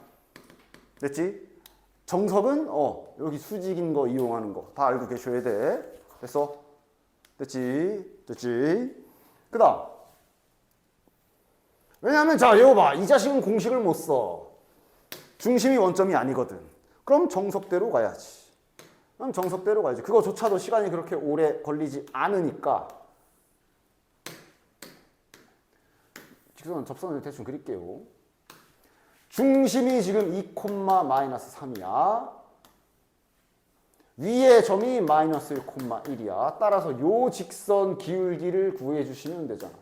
됐지? 정석은 여기 수직인 거 이용하는 거 다 알고 계셔야 돼. 됐어? 됐지? 됐지? 그 다음 왜냐하면 자 이거 봐. 이 자식은 공식을 못 써. 중심이 원점이 아니거든. 그럼 정석대로 가야지. 그럼 정석대로 가야지. 그거조차도 시간이 그렇게 오래 걸리지 않으니까 직선 접선을 대충 그릴게요. 중심이 지금 2,-3이야. 위에 점이 마이너스 1,1이야. 따라서 요 직선 기울기를 구해 주시면 되잖아.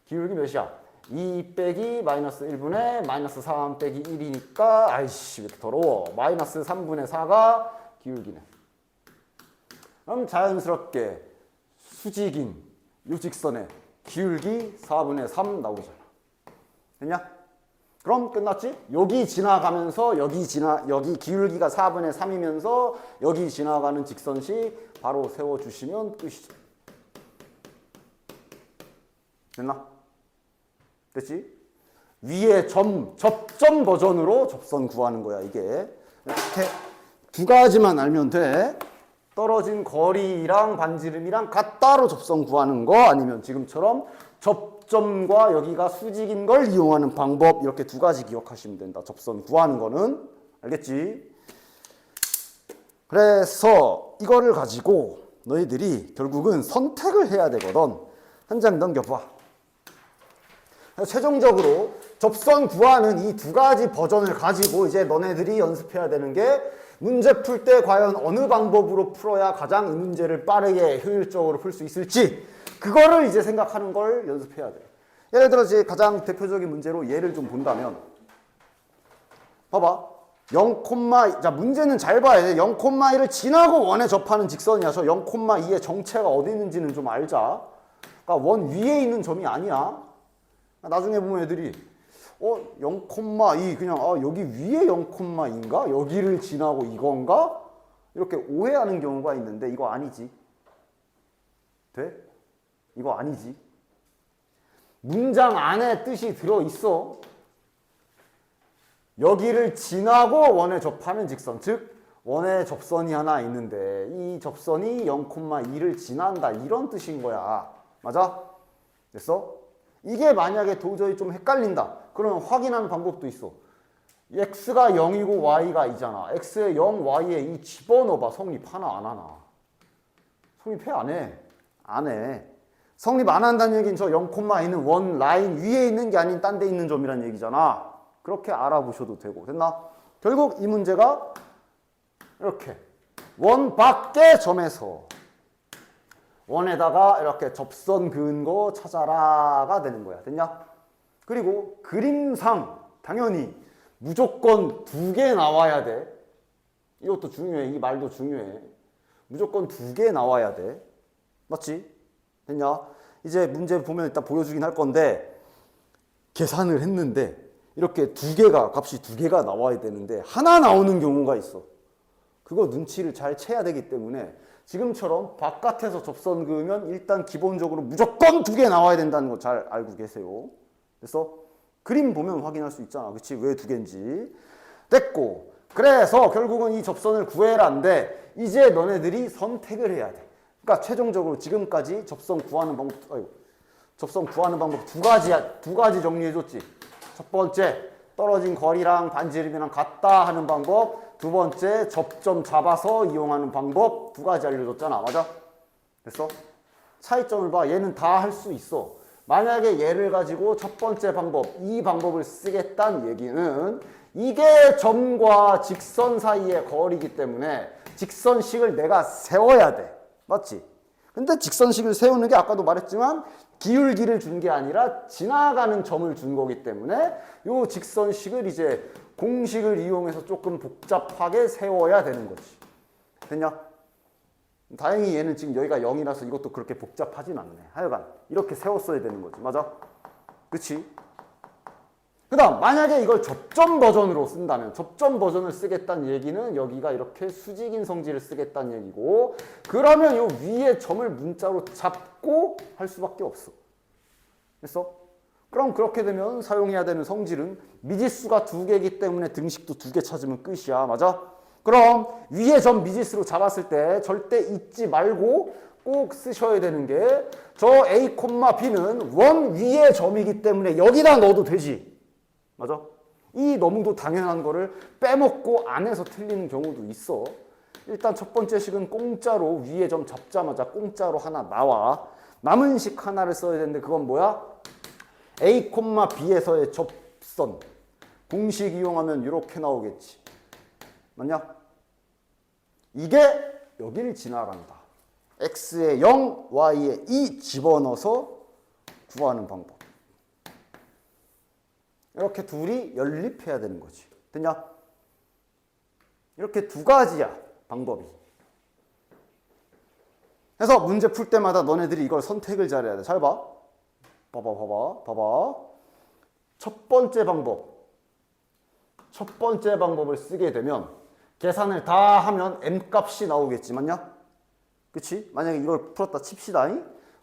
기울기 몇이야? 2 빼기 마이너스 1분의 마이너스 3 빼기 1이니까 아이씨 왜 이렇게 더러워. 마이너스 3분의 4가 기울기네. 그럼 자연스럽게 수직인 요 직선에 기울기 4분의 3 나오잖아. 됐냐? 그럼 끝났지? 여기 지나가면서 여기 기울기가 4분의 3이면서 여기 지나가는 직선식 바로 세워주시면 끝이죠. 됐나? 됐지? 위에 접점 버전으로 접선 구하는 거야 이게. 이렇게 두 가지만 알면 돼. 떨어진 거리랑 반지름이랑 같다로 접선 구하는 거 아니면 지금처럼 접점과 여기가 수직인 걸 이용하는 방법 이렇게 두 가지 기억하시면 된다. 접선 구하는 거는. 알겠지? 그래서 이거를 가지고 너희들이 결국은 선택을 해야 되거든. 한 장 넘겨봐. 최종적으로 접선 구하는 이 두 가지 버전을 가지고 이제 너네들이 연습해야 되는 게 문제 풀 때 과연 어느 방법으로 풀어야 가장 이 문제를 빠르게 효율적으로 풀 수 있을지 그거를 이제 생각하는 걸 연습해야 돼. 예를 들어 이제 가장 대표적인 문제로 예를 좀 본다면 봐봐. 0,2 자 문제는 잘 봐야 돼. 0,2를 지나고 원에 접하는 직선이야. 저 0,2의 정체가 어디 있는지는 좀 알자. 그러니까 원 위에 있는 점이 아니야. 나중에 보면 애들이 0,2 그냥 여기 위에 0,2인가? 여기를 지나고 이건가? 이렇게 오해하는 경우가 있는데 이거 아니지. 돼? 이거 아니지. 문장 안에 뜻이 들어있어. 여기를 지나고 원에 접하는 직선, 즉 원에 접선이 하나 있는데 이 접선이 0,2를 지난다, 이런 뜻인 거야. 맞아? 됐어? 이게 만약에 도저히 좀 헷갈린다, 그러면 확인하는 방법도 있어. x가 0이고 y가 2잖아. x에 0, y에 2 집어넣어봐. 성립하나 안 하나? 성립해 안 해? 안 해. 성립 안 한다는 얘기는 저 0,2는 원 라인 위에 있는 게 아닌 딴 데 있는 점이란 얘기잖아. 그렇게 알아보셔도 되고. 됐나? 결국 이 문제가 이렇게 원 밖의 점에서 원에다가 이렇게 접선 근거 찾아라가 되는 거야. 됐냐? 그리고 그림상 당연히 무조건 2개 나와야 돼. 이것도 중요해. 이 말도 중요해. 무조건 2개 나와야 돼. 맞지? 됐냐? 이제 문제 보면 일단 보여주긴 할 건데, 계산을 했는데 이렇게 2개가, 값이 2개가 나와야 되는데 하나 나오는 경우가 있어. 그거 눈치를 잘 채야 되기 때문에 지금처럼 바깥에서 접선 그으면 일단 기본적으로 무조건 2개 나와야 된다는 거 잘 알고 계세요. 그래서 그림 보면 확인할 수 있잖아. 그치? 왜 2개인지. 됐고, 그래서 결국은 이 접선을 구해라인데 이제 너네들이 선택을 해야 돼. 그러니까 최종적으로 지금까지 접선 구하는 방법, 접선 구하는 방법 두 가지 정리해줬지. 첫 번째, 떨어진 거리랑 반지름이랑 같다 하는 방법. 두 번째, 접점 잡아서 이용하는 방법. 2가지 알려줬잖아. 맞아? 됐어? 차이점을 봐. 얘는 다 할 수 있어. 만약에 얘를 가지고 첫 번째 방법, 이 방법을 쓰겠다는 얘기는 이게 점과 직선 사이의 거리이기 때문에 직선식을 내가 세워야 돼. 맞지? 근데 직선식을 세우는 게 아까도 말했지만 기울기를 준 게 아니라 지나가는 점을 준 거기 때문에 이 직선식을 이제 공식을 이용해서 조금 복잡하게 세워야 되는 거지. 됐냐? 다행히 얘는 지금 여기가 0이라서 이것도 그렇게 복잡하진 않네. 하여간 이렇게 세웠어야 되는 거지. 맞아? 그치? 그 다음 만약에 이걸 접점 버전으로 쓴다면, 접점 버전을 쓰겠다는 얘기는 여기가 이렇게 수직인 성질을 쓰겠다는 얘기고, 그러면 이 위에 점을 문자로 잡고 할 수밖에 없어. 됐어? 그럼 그렇게 되면 사용해야 되는 성질은 미지수가 2개이기 때문에 등식도 2개 찾으면 끝이야. 맞아? 그럼 위에 점 미지수로 잡았을 때 절대 잊지 말고 꼭 쓰셔야 되는 게, 저 A, B는 원 위의 점이기 때문에 여기다 넣어도 되지. 맞아? 이 너무도 당연한 거를 빼먹고 안에서 틀리는 경우도 있어. 일단 첫 번째 식은 공짜로 위에 점 잡자마자 공짜로 하나 나와. 남은 식 하나를 써야 되는데 그건 뭐야? A, B에서의 접선. 공식 이용하면 이렇게 나오겠지. 맞냐? 이게 여기를 지나간다. x에 0, y에 2 집어넣어서 구하는 방법. 이렇게 둘이 연립해야 되는 거지. 됐냐? 이렇게 2가지야, 방법이. 그래서 문제 풀 때마다 너네들이 이걸 선택을 잘해야 돼. 잘 봐. 봐봐. 첫 번째 방법. 첫 번째 방법을 쓰게 되면 계산을 다 하면 m값이 나오겠지. 맞냐? 그치? 만약에 이걸 풀었다 칩시다.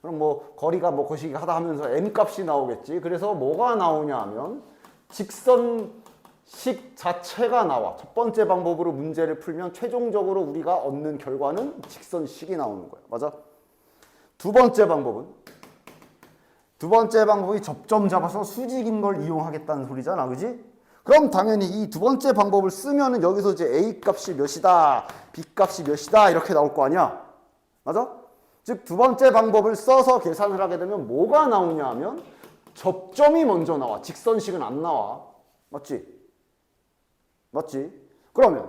그럼 뭐 거리가 뭐 거시기 하다 하면서 m값이 나오겠지. 그래서 뭐가 나오냐 하면 직선식 자체가 나와. 첫 번째 방법으로 문제를 풀면 최종적으로 우리가 얻는 결과는 직선식이 나오는 거야. 맞아? 두 번째 방법이 접점 잡아서 수직인 걸 이용하겠다는 소리잖아. 그지? 그럼 당연히 이 두 번째 방법을 쓰면은 여기서 이제 A 값이 몇이다, B 값이 몇이다 이렇게 나올 거 아니야. 맞아? 즉 두 번째 방법을 써서 계산을 하게 되면 뭐가 나오냐 하면 접점이 먼저 나와. 직선식은 안 나와. 맞지? 그러면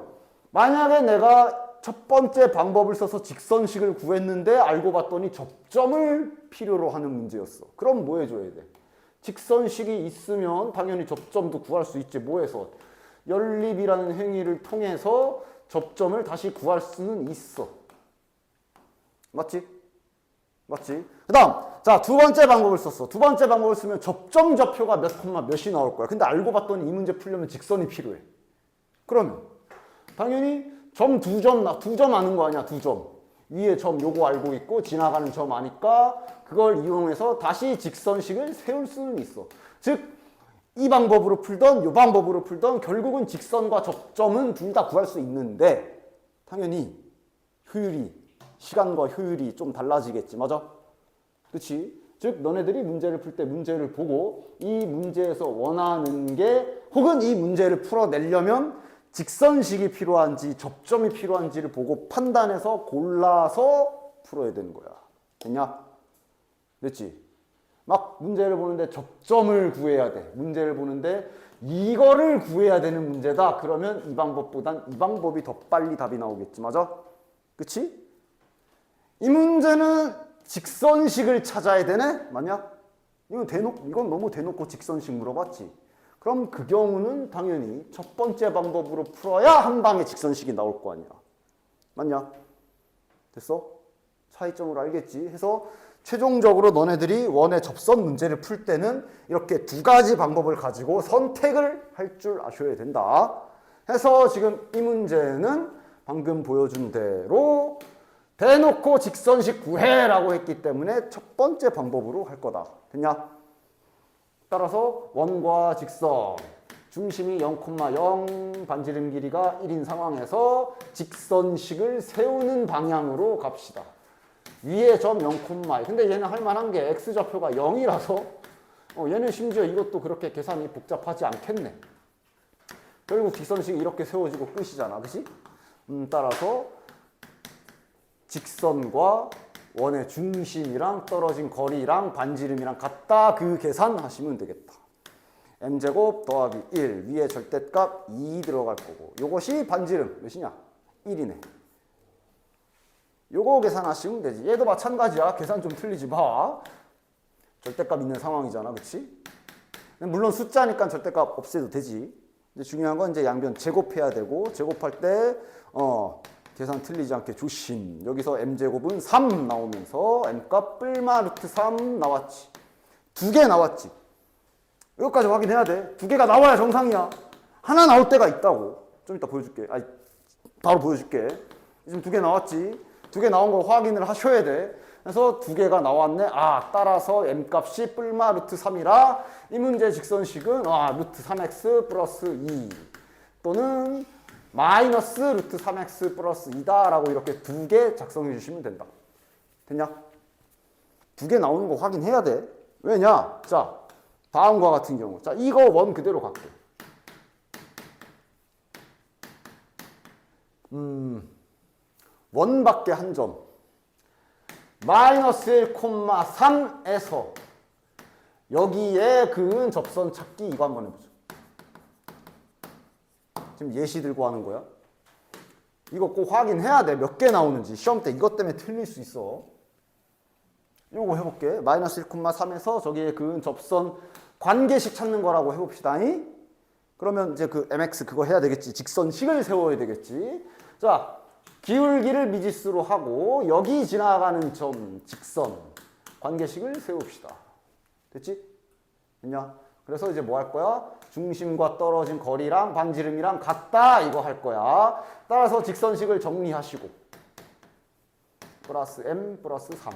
만약에 내가 첫 번째 방법을 써서 직선식을 구했는데 알고 봤더니 접점을 필요로 하는 문제였어. 그럼 뭐 해줘야 돼? 직선식이 있으면 당연히 접점도 구할 수 있지. 뭐 해서? 연립이라는 행위를 통해서 접점을 다시 구할 수는 있어. 맞지? 그 다음, 자, 두 번째 방법을 썼어. 두 번째 방법을 쓰면 접점 좌표가 몇 콤마 몇이 나올 거야. 근데 알고 봤더니 이 문제 풀려면 직선이 필요해. 그러면 당연히 점 2점 아는 거 아니야. 2점. 위에 점 요거 알고 있고 지나가는 점 아니까 그걸 이용해서 다시 직선식을 세울 수는 있어. 즉 이 방법으로 풀던 이 방법으로 풀던 결국은 직선과 접점은 둘 다 구할 수 있는데 당연히 효율이 시간과 효율이 좀 달라지겠지. 맞아? 그치? 즉 너네들이 문제를 풀 때 문제를 보고 이 문제에서 원하는 게 혹은 이 문제를 풀어내려면 직선식이 필요한지 접점이 필요한지를 보고 판단해서 골라서 풀어야 되는 거야. 됐냐? 됐지? 막 문제를 보는데 접점을 구해야 돼. 문제를 보는데 이거를 구해야 되는 문제다. 그러면 이 방법보단 이 방법이 더 빨리 답이 나오겠지. 맞아? 그치? 이 문제는 직선식을 찾아야 되네? 맞냐? 이건 너무 대놓고 직선식 물어봤지. 그럼 그 경우는 당연히 첫 번째 방법으로 풀어야 한 방에 직선식이 나올 거 아니야. 맞냐? 됐어? 차이점을 알겠지? 해서 최종적으로 너네들이 원의 접선 문제를 풀 때는 이렇게 두 가지 방법을 가지고 선택을 할 줄 아셔야 된다. 해서 지금 이 문제는 방금 보여준 대로 대놓고 직선식 구해라고 했기 때문에 첫 번째 방법으로 할 거다. 됐냐? 따라서 원과 직선 중심이 0,0 반지름 길이가 1인 상황에서 직선식을 세우는 방향으로 갑시다. 위에 점 0,2. 근데 얘는 할만한 게 x좌표가 0이라서 얘는 심지어 이것도 그렇게 계산이 복잡하지 않겠네. 결국 직선식이 이렇게 세워지고 끝이잖아. 그치? 따라서 직선과 원의 중심이랑 떨어진 거리랑 반지름이랑 같다. 그 계산하시면 되겠다. m제곱 더하기 1 위에 절대값 2 들어갈 거고 요것이 반지름 몇이냐? 1이네. 요거 계산하시면 되지. 얘도 마찬가지야. 계산 좀 틀리지 마. 절대값 있는 상황이잖아. 그치? 물론 숫자니까 절대값 없애도 되지. 근데 중요한 건 이제 양변 제곱해야 되고 제곱할 때 계산 틀리지 않게 조심. 여기서 m제곱은 3 나오면서 m값 뿔마 루트 3 나왔지. 2개 나왔지. 여기까지 확인해야 돼. 2개가 나와야 정상이야. 하나 나올 때가 있다고. 좀 이따 보여줄게. 바로 보여줄게. 지금 2개 나왔지. 2개 나온 거 확인을 하셔야 돼. 그래서 2개가 나왔네. 따라서 m값이 뿔마 루트 3이라 이 문제 직선식은 루트 3x 플러스 2 또는 마이너스 루트 3x 플러스 2다 라고 이렇게 2개 작성해 주시면 된다. 됐냐? 2개 나오는 거 확인해야 돼. 왜냐? 자, 다음과 같은 경우. 자, 이거 원 그대로 갈게. 원 밖에 한 점. 마이너스 1,3에서 여기에 그은 접선 찾기 이거 한번 해보죠. 지금 예시 들고 하는 거야. 이거 꼭 확인해야 돼. 몇 개 나오는지. 시험 때 이것 때문에 틀릴 수 있어. 요거 해볼게. 마이너스 1,3에서 저기에 그은 접선 관계식 찾는 거라고 해봅시다. 그러면 이제 그 mx 그거 해야 되겠지. 직선식을 세워야 되겠지. 자, 기울기를 미지수로 하고 여기 지나가는 점 직선 관계식을 세웁시다. 됐지? 됐냐? 그래서 이제 뭐 할 거야? 중심과 떨어진 거리랑 반지름이랑 같다 이거 할 거야. 따라서 직선식을 정리하시고 플러스 m 플러스 3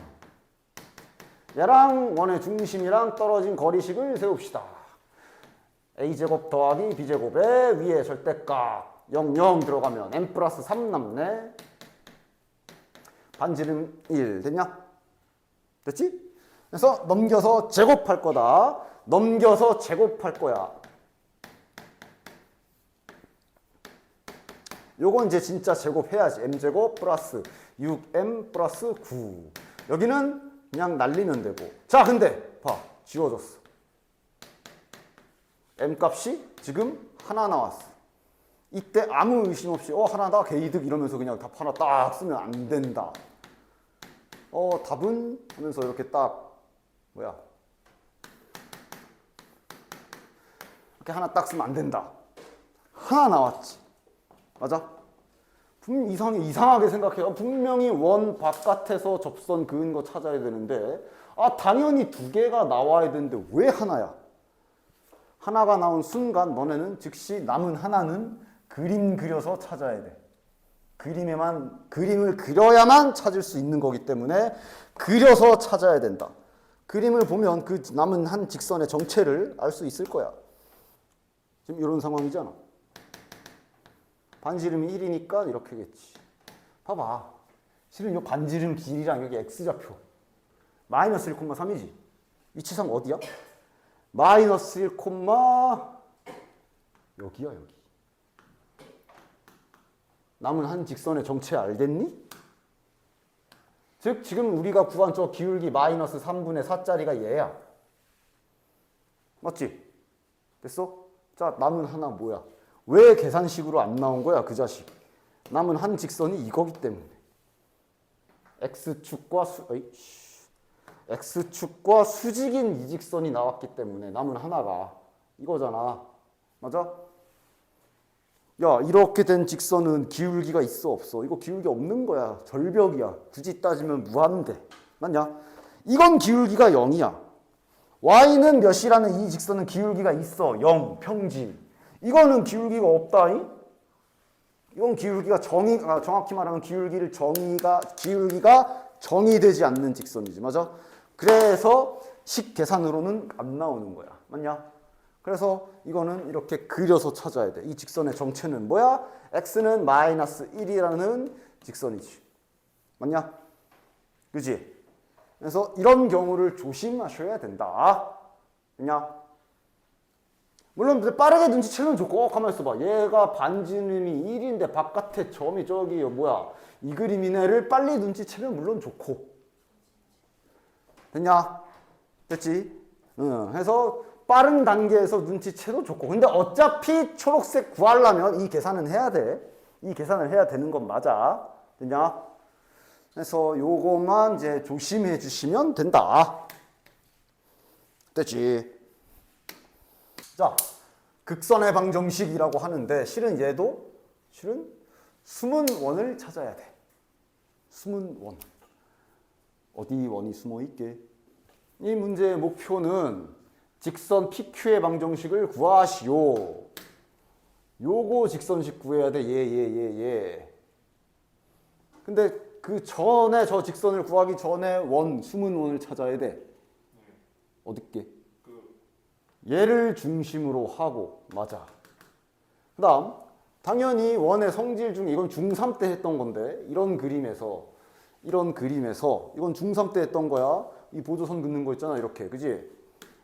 얘랑 원의 중심이랑 떨어진 거리식을 세웁시다. a제곱 더하기 b제곱에 위에 절대값 0, 0 들어가면 m 플러스 3 남네. 반지름 1 됐냐? 됐지? 그래서 넘겨서 제곱할 거다. 넘겨서 제곱할 거야. 요건 이제 진짜 제곱해야지. m제곱 플러스 6m 플러스 9. 여기는 그냥 날리면 되고. 자, 근데 봐. 지워졌어. m값이 지금 하나 나왔어. 이때 아무 의심 없이 하나다 개이득 이러면서 그냥 답 하나 딱 쓰면 안 된다. 답은 하면서 이렇게 딱 뭐야 이렇게 하나 딱 쓰면 안 된다. 하나 나왔지. 맞아? 이상하게 생각해요. 분명히 원 바깥에서 접선 그은 거 찾아야 되는데 당연히 2개가 나와야 되는데 왜 하나야? 하나가 나온 순간 너네는 즉시 남은 하나는 그림 그려서 찾아야 돼. 그림을 그려야만 찾을 수 있는 거기 때문에 그려서 찾아야 된다. 그림을 보면 그 남은 한 직선의 정체를 알 수 있을 거야. 지금 이런 상황이잖아. 반지름이 1이니까 이렇게겠지. 봐봐. 실은 이 반지름 길이랑 여기 x좌표 마이너스 1,3이지. 위치상 어디야? 마이너스 1, 여기야 여기. 남은 한 직선의 정체 알겠니? 즉 지금 우리가 구한 저 기울기 마이너스 3분의 4짜리가 얘야. 맞지? 됐어? 자, 남은 하나 뭐야? 왜 계산식으로 안 나온 거야 그 자식? 남은 한 직선이 이거기 때문에. X축과 수직인 이 직선이 나왔기 때문에 남은 하나가 이거잖아. 맞아? 야, 이렇게 된 직선은 기울기가 있어 없어? 이거 기울기 없는 거야. 절벽이야. 굳이 따지면 무한대. 맞냐? 이건 기울기가 0이야. y는 몇이라는 이 직선은 기울기가 있어. 0, 평지. 이거는 기울기가 없다잉? 이건 기울기가 정확히 말하면 기울기가 정의되지 않는 직선이지. 맞아? 그래서 식 계산으로는 안 나오는 거야. 맞냐? 그래서 이거는 이렇게 그려서 찾아야 돼. 이 직선의 정체는 뭐야? x는 마이너스 1이라는 직선이지. 맞냐? 그지? 그래서 이런 경우를 조심하셔야 된다. 그냥 물론 빠르게 눈치채면 좋고 가만히 있어봐. 얘가 반지름이 1인데 바깥에 점이 저기 뭐야 이 그림이네를 빨리 눈치채면 물론 좋고. 됐냐? 됐지? 응. 해서 빠른 단계에서 눈치채도 좋고. 근데 어차피 초록색 구하려면 이 계산은 해야 돼. 이 계산을 해야 되는 건 맞아. 됐냐? 그래서 요거만 이제 조심해 주시면 된다. 됐지? 자, 극선의 방정식이라고 하는데 실은 얘도 숨은 원을 찾아야 돼. 숨은 원. 어디 원이 숨어 있게? 이 문제의 목표는 직선 PQ의 방정식을 구하시오. 요거 직선식 구해야 돼. 예. 근데 그 전에 저 직선을 구하기 전에 숨은 원을 찾아야 돼. 어딨게? 얘를 중심으로 하고. 맞아. 그 다음 당연히 원의 성질 중에 이건 중3 때 했던 건데 이런 그림에서 이건 중3 때 했던 거야. 이 보조선 긋는 거 있잖아. 이렇게. 그지?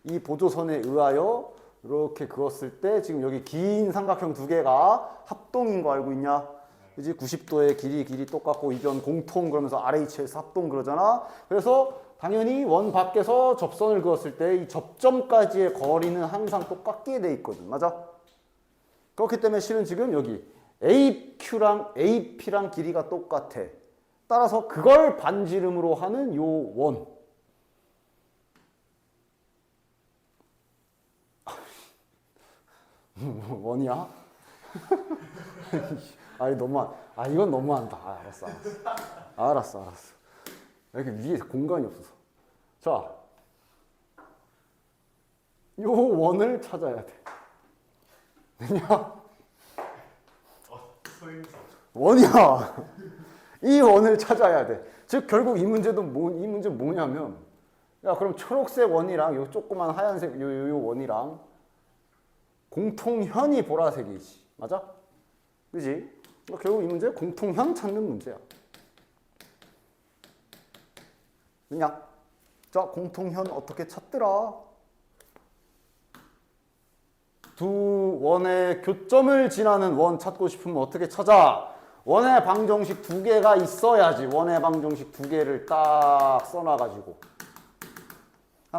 이 보조선에 의하여 이렇게 그었을 때 지금 여기 긴 삼각형 두 개가 합동인 거 알고 있냐? 그지? 90도의 길이 똑같고 이변 공통 그러면서 RHS 합동 그러잖아. 그래서 당연히 원 밖에서 접선을 그었을 때 이 접점까지의 거리는 항상 똑같게 돼 있거든. 맞아? 그렇기 때문에 실은 지금 여기 AQ랑 AP랑 길이가 똑같아. 따라서 그걸 반지름으로 하는 요 원. 원이야? 아니 이건 너무한다. 알았어. 이렇게 위에 공간이 없어서. 자, 요 원을 찾아야 돼. 되냐? 원이야. 이 원을 찾아야 돼. 즉 결국 이 문제 뭐냐면, 야 그럼 초록색 원이랑 요 조그만 하얀색 요 원이랑 공통현이 보라색이지. 맞아? 그지? 그러니까 결국 이 문제 공통현 찾는 문제야. 그냥 자 공통현 어떻게 찾더라? 두 원의 교점을 지나는 원 찾고 싶으면 어떻게 찾아? 원의 방정식 두 개가 있어야지. 원의 방정식 두 개를 딱 써놔가지고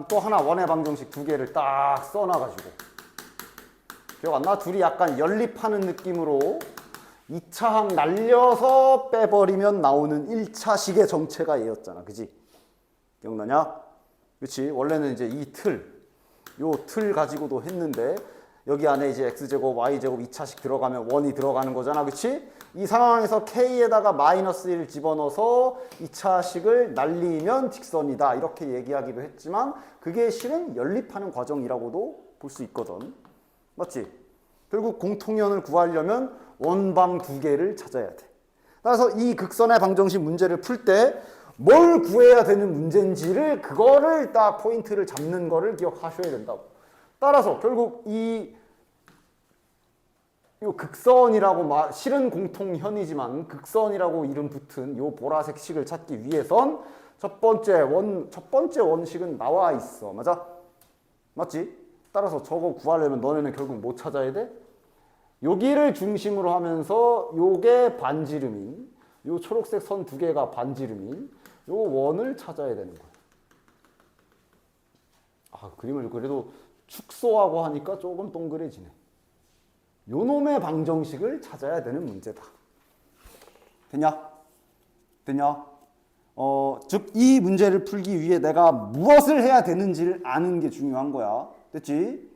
또 하나 원의 방정식 두 개를 딱 써놔가지고 기억 안 나? 둘이 약간 연립하는 느낌으로 2차항 날려서 빼버리면 나오는 1차식의 정체가 얘였잖아. 그지? 기억나냐? 그치? 원래는 이제 요 틀 가지고도 했는데 여기 안에 이제 x제곱, y제곱 2차식 들어가면 원이 들어가는 거잖아. 그치? 이 상황에서 k에다가 마이너스 1 집어넣어서 2차식을 날리면 직선이다. 이렇게 얘기하기도 했지만 그게 실은 연립하는 과정이라고도 볼 수 있거든. 맞지? 결국 공통연을 구하려면 원방 두 개를 찾아야 돼. 따라서 이 극선의 방정식 문제를 풀 때 뭘 구해야 되는 문제인지를 그거를 딱 포인트를 잡는 거를 기억하셔야 된다고. 따라서 결국 이 극선이라고 실은 공통현이지만 극선이라고 이름 붙은 요 보라색 식을 찾기 위해선 첫 번째 원식은 나와 있어. 맞아? 맞지? 따라서 저거 구하려면 너네는 결국 뭐 찾아야 돼? 여기를 중심으로 하면서 요게 반지름인 요 초록색 선 두 개가 반지름인 요 원을 찾아야 되는 거야. 아, 그림을 그래도 축소하고 하니까 조금 동그래지네. 요 놈의 방정식을 찾아야 되는 문제다. 됐냐? 됐냐? 즉 이 문제를 풀기 위해 내가 무엇을 해야 되는지를 아는 게 중요한 거야. 됐지?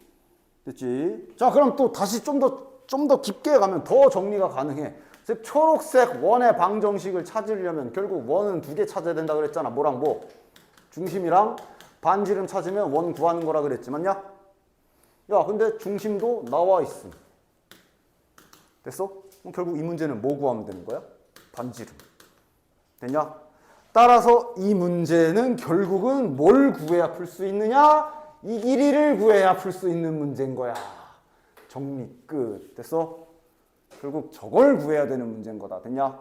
됐지? 자, 그럼 또 다시 좀 더 깊게 가면 더 정리가 가능해. 즉 초록색 원의 방정식을 찾으려면 결국 원은 두 개 찾아야 된다 그랬잖아. 뭐랑 뭐? 중심이랑 반지름 찾으면 원 구하는 거라 그랬지. 맞냐? 야, 근데 중심도 나와 있음. 됐어? 그럼 결국 이 문제는 뭐 구하면 되는 거야? 반지름. 됐냐? 따라서 이 문제는 결국은 뭘 구해야 풀 수 있느냐? 이 길이를 구해야 풀 수 있는 문제인 거야. 정리 끝. 됐어? 결국 저걸 구해야 되는 문제인 거다. 됐냐?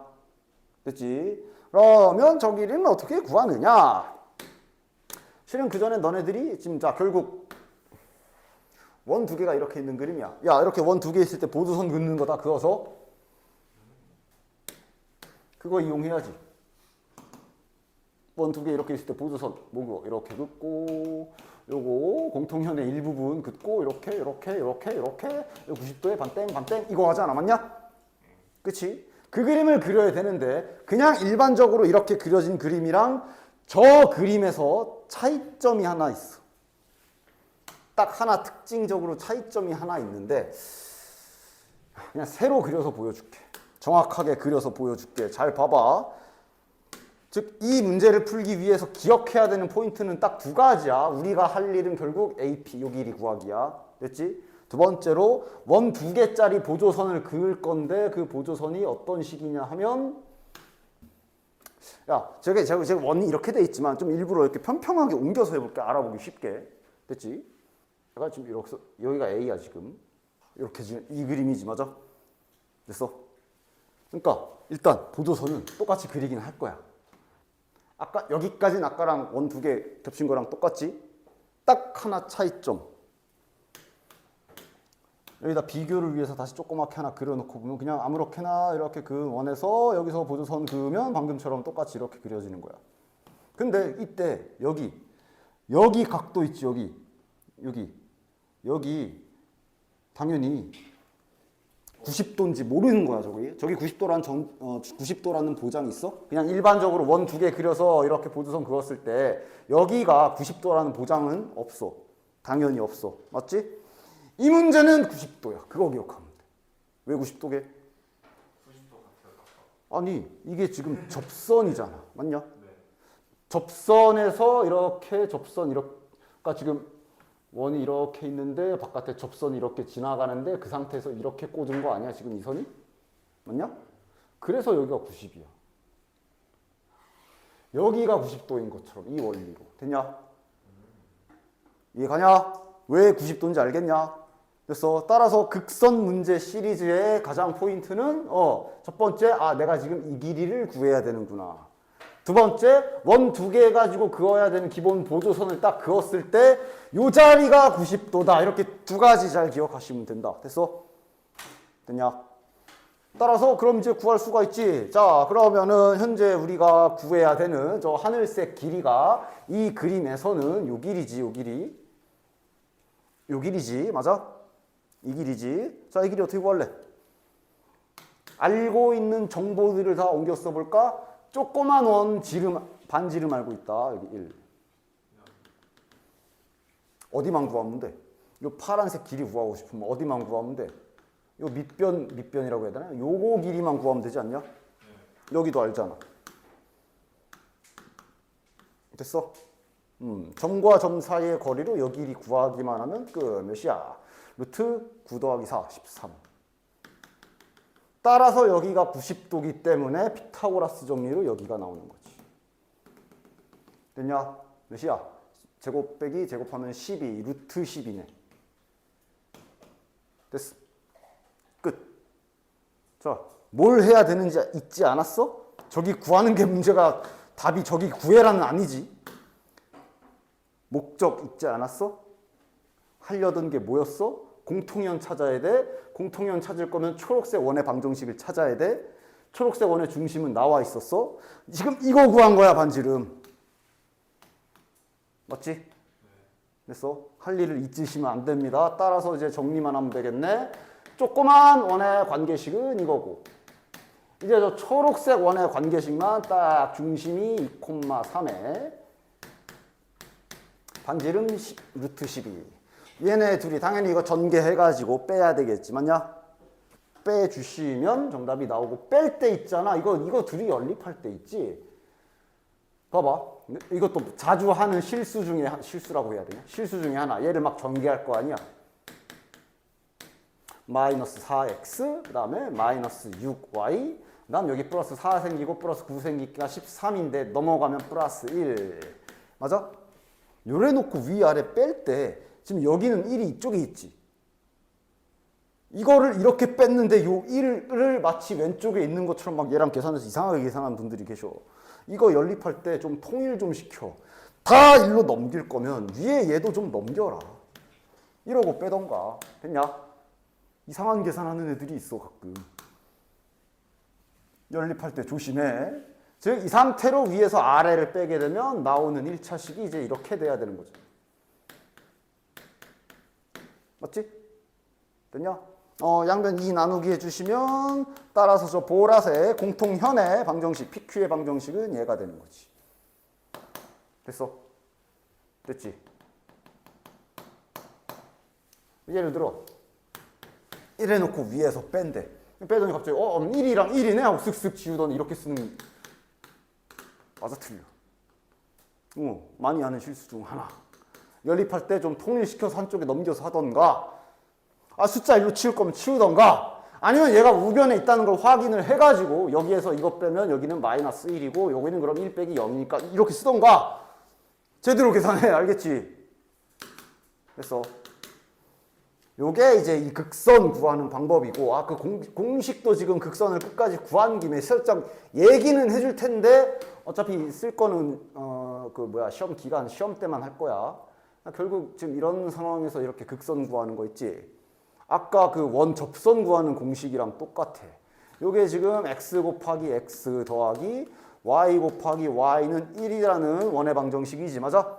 됐지? 그러면 저 길이는 어떻게 구하느냐? 실은 그 전에 너네들이 지금 자 결국 원 두 개가 이렇게 있는 그림이야. 야, 이렇게 원 두 개 있을 때 보조선 긋는 거다. 그어서 그거 이용해야지. 원 두 개 이렇게 있을 때 보조선 뭐고 이렇게 긋고 요거 공통현의 일부분 긋고 이렇게 90도에 반땡 이거 하지 않아? 맞냐? 그치? 그 그림을 그려야 되는데 그냥 일반적으로 이렇게 그려진 그림이랑 저 그림에서 차이점이 하나 있어. 딱 하나 특징적으로 차이점이 하나 있는데 그냥 새로 그려서 보여줄게. 정확하게 그려서 보여줄게. 잘 봐봐. 즉 이 문제를 풀기 위해서 기억해야 되는 포인트는 딱 두 가지야. 우리가 할 일은 결국 AP 요 길이 구하기야. 됐지? 두 번째로 원 두 개짜리 보조선을 그을 건데 그 보조선이 어떤 식이냐 하면 야, 제가 원이 이렇게 돼 있지만 좀 일부러 이렇게 평평하게 옮겨서 해볼게. 알아보기 쉽게. 됐지? 제가 지금 이렇게 여기가 A야 지금. 이렇게 지금 이 그림이지 맞아? 됐어? 그러니까 일단 보조선은 똑같이 그리긴 할 거야. 아까 여기까지는 아까랑 원 두 개 겹친 거랑 똑같지? 딱 하나 차이점. 여기다 비교를 위해서 다시 조그맣게 하나 그려놓고 보면 그냥 아무렇게나 이렇게 그 원에서 여기서 보조선 그으면 방금처럼 똑같이 이렇게 그려지는 거야. 근데 이때 여기 각도 있지 여기 당연히 90도인지 모르는 거야 저기 90도라는 보장이 있어? 그냥 일반적으로 원 두 개 그려서 이렇게 보조선 그었을 때 여기가 90도라는 보장은 없어. 당연히 없어. 맞지? 이 문제는 90도야. 그거 기억하면 돼. 왜 90도게? 90도 같아요. 아니 이게 지금 접선이잖아. 맞냐? 네. 접선에서 이렇게 그러니까 지금 원이 이렇게 있는데 바깥에 접선이 이렇게 지나가는데 그 상태에서 이렇게 꽂은 거 아니야 지금 이 선이? 맞냐? 그래서 여기가 90이야. 여기가 90도인 것처럼 이 원리로. 됐냐? 이해가냐? 왜 90도인지 알겠냐? 됐어. 따라서 극선 문제 시리즈의 가장 포인트는 첫 번째 내가 지금 이 길이를 구해야 되는구나. 두 번째, 원 두 개 가지고 그어야 되는 기본 보조선을 딱 그었을 때 요 자리가 90도다. 이렇게 두 가지 잘 기억하시면 된다. 됐어? 됐냐? 따라서 그럼 이제 구할 수가 있지. 자, 그러면은 현재 우리가 구해야 되는 저 하늘색 길이가 이 그림에서는 요 길이지, 요 길이지. 맞아? 이 길이지. 자, 이 길이 어떻게 구할래? 알고 있는 정보들을 다 옮겨 써볼까? 조그만 원 반지름 알고 있다. 여기 1. 어디만 구하면 돼? 요 파란색 길이 구하고 싶으면 어디만 구하면 돼? 요 밑변이라고 해야 되나? 요거 길이만 구하면 되지 않냐? 여기도 알잖아. 됐어? 점과 점 사이의 거리로 요 길이 구하기만 하면 끝. 몇이야? 루트 9 더하기 4, 13. 따라서 여기가 90도기 때문에 피타고라스 정리로 여기가 나오는 거지. 됐냐? 몇이야? 제곱 빼기 제곱하면 12, 루트 10이네. 됐어. 끝. 자, 뭘 해야 되는지 잊지 않았어? 저기 구하는 게 문제가 답이 저기 구해라는 아니지. 목적 잊지 않았어? 하려던 게 뭐였어? 공통연 찾아야 돼. 공통연 찾을 거면 초록색 원의 방정식을 찾아야 돼. 초록색 원의 중심은 나와 있었어. 지금 이거 구한 거야, 반지름. 맞지? 됐어? 할 일을 잊으시면 안 됩니다. 따라서 이제 정리만 하면 되겠네. 조그만 원의 관계식은 이거고. 이제 저 초록색 원의 관계식만 딱 중심이 2,3에 반지름 루트 12. 얘네 둘이 당연히 이거 전개해가지고 빼야 되겠지. 맞냐? 빼주시면 정답이 나오고 뺄 때 있잖아. 이거 둘이 연립할 때 있지. 봐봐. 이것도 자주 하는 실수 중에 실수라고 해야 되냐? 실수 중에 하나. 얘를 막 전개할 거 아니야. 마이너스 4x 그 다음에 마이너스 6y 그 다음 여기 플러스 4 생기고 플러스 9 생기기가 13인데 넘어가면 플러스 1 맞아? 요래 놓고 위아래 뺄 때 지금 여기는 1이 이쪽에 있지. 이거를 이렇게 뺐는데 요 1을 마치 왼쪽에 있는 것처럼 막 얘랑 계산해서 이상하게 계산하는 분들이 계셔. 이거 연립할 때 좀 통일 좀 시켜. 다 일로 넘길 거면 위에 얘도 좀 넘겨라. 이러고 빼던가. 됐냐? 이상한 계산하는 애들이 있어 가끔. 연립할 때 조심해. 즉 이 상태로 위에서 아래를 빼게 되면 나오는 1차식이 이제 이렇게 돼야 되는 거죠. 맞지? 됐냐? 양변 2 나누기 해주시면 따라서 저 보라색 공통현의 방정식 PQ의 방정식은 얘가 되는 거지. 됐어? 됐지? 예를 들어 이래 놓고 위에서 뺀대. 빼더니 갑자기 1이랑 1이네 하고 쓱쓱 지우더니 이렇게 쓰는. 맞아 틀려. 많이 하는 실수 중 하나. 연립할 때 좀 통일시켜서 한쪽에 넘겨서 하던가, 숫자 일로 치울 거면 치우던가, 아니면 얘가 우변에 있다는 걸 확인을 해가지고 여기에서 이거 빼면 여기는 마이너스 1이고 여기는 그럼 1 빼기 0이니까 이렇게 쓰던가. 제대로 계산해. 알겠지? 됐어. 요게 이제 이 극선 구하는 방법이고, 그 공식도 지금 극선을 끝까지 구한 김에 살짝 얘기는 해줄 텐데 어차피 쓸 거는 시험 기간 시험 때만 할 거야. 결국 지금 이런 상황에서 이렇게 극선 구하는 거 있지. 아까 그 원 접선 구하는 공식이랑 똑같아. 요게 지금 x 곱하기 x 더하기 y 곱하기 y는 1이라는 원의 방정식이지. 맞아?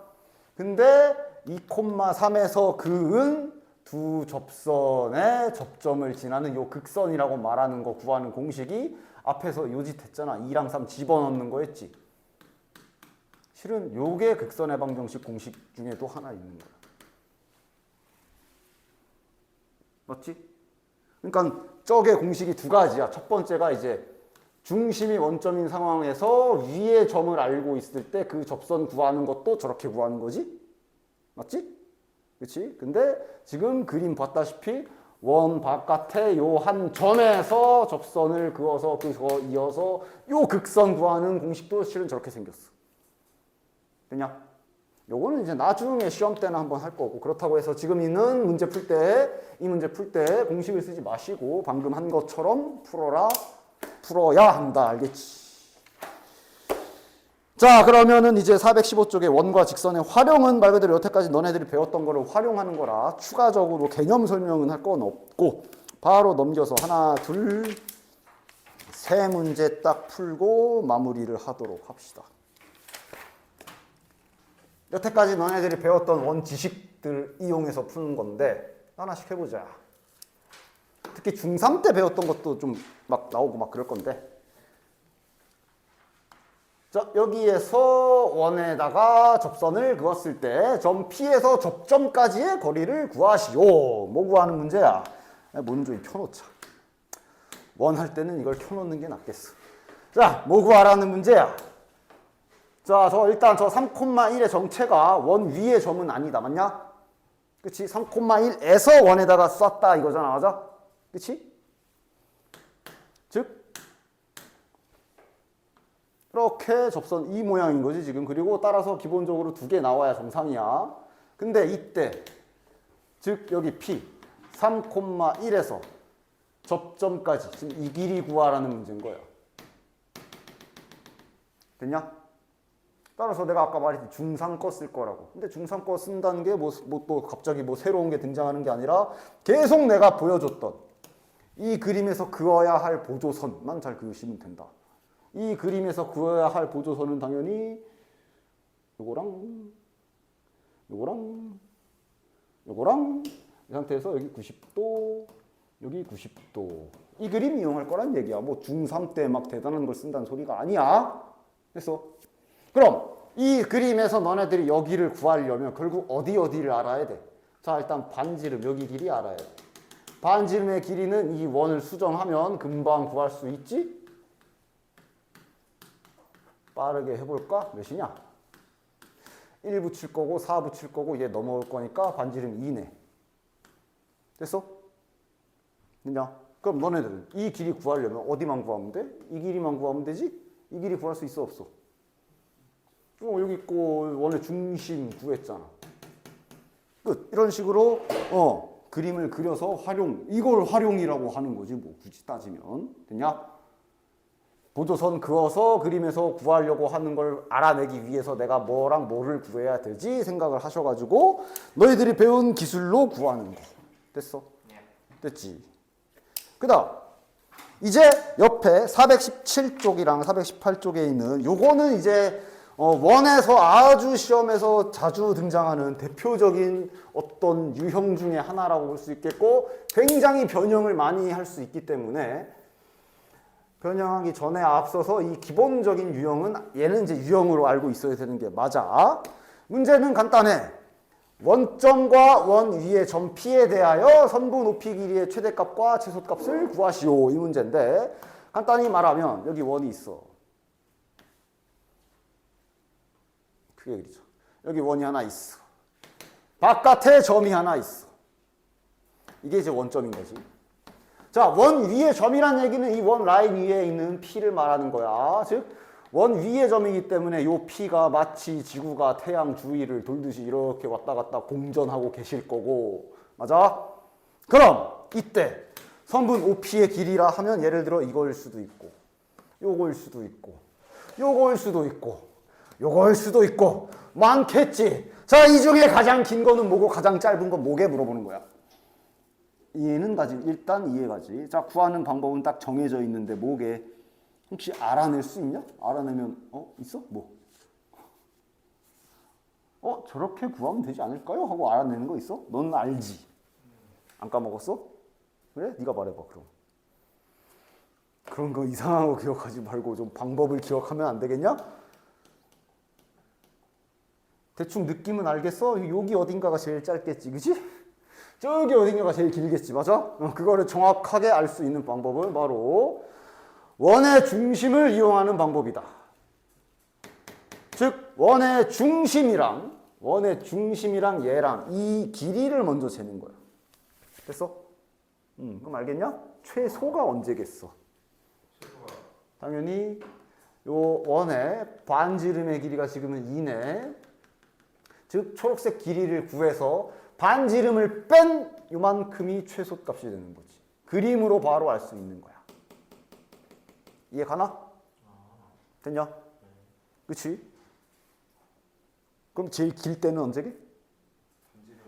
근데 2,3에서 그은 두 접선의 접점을 지나는 요 극선이라고 말하는 거 구하는 공식이 앞에서 요짓 했잖아. 2랑 3 집어넣는 거 했지. 실은 요게 극선의 방정식 공식 중에도 하나 있는 거야. 맞지? 그러니까 저게 공식이 두 가지야. 첫 번째가 이제 중심이 원점인 상황에서 위의 점을 알고 있을 때 그 접선 구하는 것도 저렇게 구하는 거지. 맞지? 그치? 근데 지금 그림 봤다시피 원 바깥에 요 한 점에서 접선을 그어서 그거 이어서 요 극선 구하는 공식도 실은 저렇게 생겼어. 됐냐? 요거는 이제 나중에 시험 때나 한번 할 거고, 그렇다고 해서 지금 있는 문제 풀 때, 이 문제 풀 때 공식을 쓰지 마시고 방금 한 것처럼 풀어야 한다. 알겠지? 자, 그러면은 이제 415쪽에 원과 직선의 활용은 말 그대로 여태까지 너네들이 배웠던 거를 활용하는 거라 추가적으로 개념 설명은 할 건 없고 바로 넘겨서 하나, 둘, 세 문제 딱 풀고 마무리를 하도록 합시다. 여태까지 너네들이 배웠던 원 지식들 이용해서 푸는 건데 하나씩 해보자. 특히 중3 때 배웠던 것도 좀 막 나오고 막 그럴 건데. 자, 여기에서 원에다가 접선을 그었을 때 점 P에서 접점까지의 거리를 구하시오. 뭐 구하는 문제야? 먼저 켜놓자. 원 할 때는 이걸 켜놓는 게 낫겠어. 자, 뭐 구하라는 문제야? 자, 일단 저 3,1의 정체가 원 위의 점은 아니다. 맞냐? 그치? 3,1에서 원에다가 쐈다 이거잖아. 맞아? 그치? 즉 이렇게 접선 이 모양인 거지 지금. 그리고 따라서 기본적으로 2개 나와야 정상이야. 근데 이때 즉 여기 P 3,1에서 접점까지 지금 이 길이 구하라는 문제인 거야. 됐냐? 따라서 내가 아까 말했지 중상거 쓸 거라고. 근데 중상거 쓴다는 게 또 갑자기 뭐 새로운 게 등장하는 게 아니라 계속 내가 보여줬던 이 그림에서 그어야 할 보조선만 잘 그으시면 된다. 이 그림에서 그어야 할 보조선은 당연히 요거랑 요거랑 요거랑 이 상태에서 여기 90도 여기 90도 이 그림 이용할 거란 얘기야. 뭐 중3 때 막 대단한 걸 쓴다는 소리가 아니야. 됐어? 그럼 이 그림에서 너네들이 여기를 구하려면 결국 어디를 알아야 돼? 자, 일단 반지름 여기 길이 알아야 돼. 반지름의 길이는 이 원을 수정하면 금방 구할 수 있지? 빠르게 해볼까? 몇이냐? 1 붙일 거고 4 붙일 거고 얘 넘어올 거니까 반지름 2네. 됐어? 됐냐? 그럼 너네들은 이 길이 구하려면 어디만 구하면 돼? 이 길이만 구하면 되지? 이 길이 구할 수 있어 없어? 여기 있고 원의 중심 구했잖아. 끝. 이런 식으로 그림을 그려서 이걸 활용이라고 하는 거지 뭐 굳이 따지면. 됐냐? 보조선 그어서 그림에서 구하려고 하는 걸 알아내기 위해서 내가 뭐랑 뭐를 구해야 되지 생각을 하셔가지고 너희들이 배운 기술로 구하는 거. 됐어? 됐지? 그 다음 이제 옆에 417쪽이랑 418쪽에 있는 요거는 이제 원에서 아주 시험에서 자주 등장하는 대표적인 어떤 유형 중에 하나라고 볼 수 있겠고 굉장히 변형을 많이 할 수 있기 때문에 변형하기 전에 앞서서 이 기본적인 유형은 얘는 이제 유형으로 알고 있어야 되는 게 맞아. 문제는 간단해. 원점과 원 위의 점 P에 대하여 선부 높이 길이의 최대값과 최소값을 구하시오. 이 문제인데 간단히 말하면 여기 원이 있어. 크게 그리죠. 여기 원이 하나 있어. 바깥에 점이 하나 있어. 이게 이제 원점인 거지. 자, 원 위의 점이란 얘기는 이 원 라인 위에 있는 P를 말하는 거야. 즉, 원 위의 점이기 때문에 요 P가 마치 지구가 태양 주위를 돌듯이 이렇게 왔다 갔다 공전하고 계실 거고. 맞아? 그럼 이때 선분 OP의 길이라 하면 예를 들어 이거일 수도 있고 요거일 수도 있고 요거일 수도 있고 요거일 수도 있고 많겠지. 자, 이 중에 가장 긴 거는 뭐고 가장 짧은 건 뭐게 물어보는 거야. 이해는 가지. 일단 이해가지. 자, 구하는 방법은 딱 정해져 있는데 뭐게? 혹시 알아낼 수 있냐? 알아내면 있어? 뭐? 저렇게 구하면 되지 않을까요? 하고 알아내는 거 있어? 넌 알지? 안 까먹었어? 그래? 네가 말해봐 그럼. 그런 거 이상한 거 기억하지 말고 좀 방법을 기억하면 안 되겠냐? 대충 느낌은 알겠어? 여기 어딘가가 제일 짧겠지, 그치? 저기 어딘가가 제일 길겠지, 맞아? 그거를 정확하게 알 수 있는 방법은 바로 원의 중심을 이용하는 방법이다. 즉, 원의 중심이랑 얘랑 이 길이를 먼저 재는 거야. 됐어? 그럼 알겠냐? 최소가 언제겠어? 당연히 요 원의 반지름의 길이가 지금은 2네. 즉, 초록색 길이를 구해서 반지름을 뺀 요만큼이 최소값이 되는 거지. 그림으로 바로 알 수 있는 거야. 이해 가나? 됐냐? 그치? 그럼 제일 길 때는 언제게?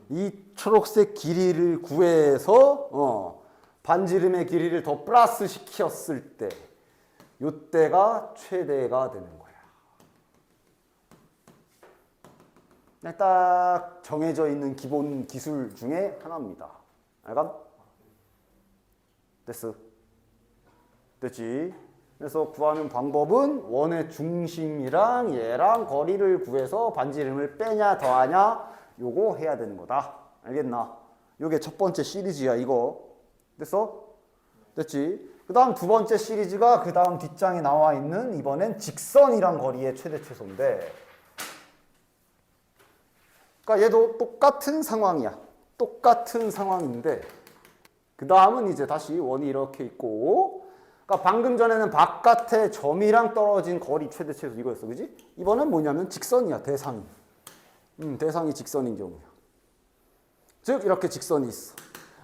이 초록색 길이를 구해서 반지름의 길이를 더 플러스 시켰을 때 요때가 최대가 되는 거야. 딱 정해져 있는 기본 기술 중에 하나입니다. 알감? 됐어? 됐지? 그래서 구하는 방법은 원의 중심이랑 얘랑 거리를 구해서 반지름을 빼냐 더하냐 요거 해야 되는 거다. 알겠나? 요게 첫 번째 시리즈야 이거. 됐어? 됐지? 그 다음 두 번째 시리즈가 그 다음 뒷장에 나와 있는 이번엔 직선이랑 거리의 최대 최소인데 그러니까 얘도 똑같은 상황이야. 똑같은 상황인데 그 다음은 이제 다시 원이 이렇게 있고 그러니까 방금 전에는 바깥에 점이랑 떨어진 거리 최대 최소 이거였어, 그지? 이번엔 뭐냐면 직선이야, 대상이. 대상이 직선인 경우야. 즉 이렇게 직선이 있어.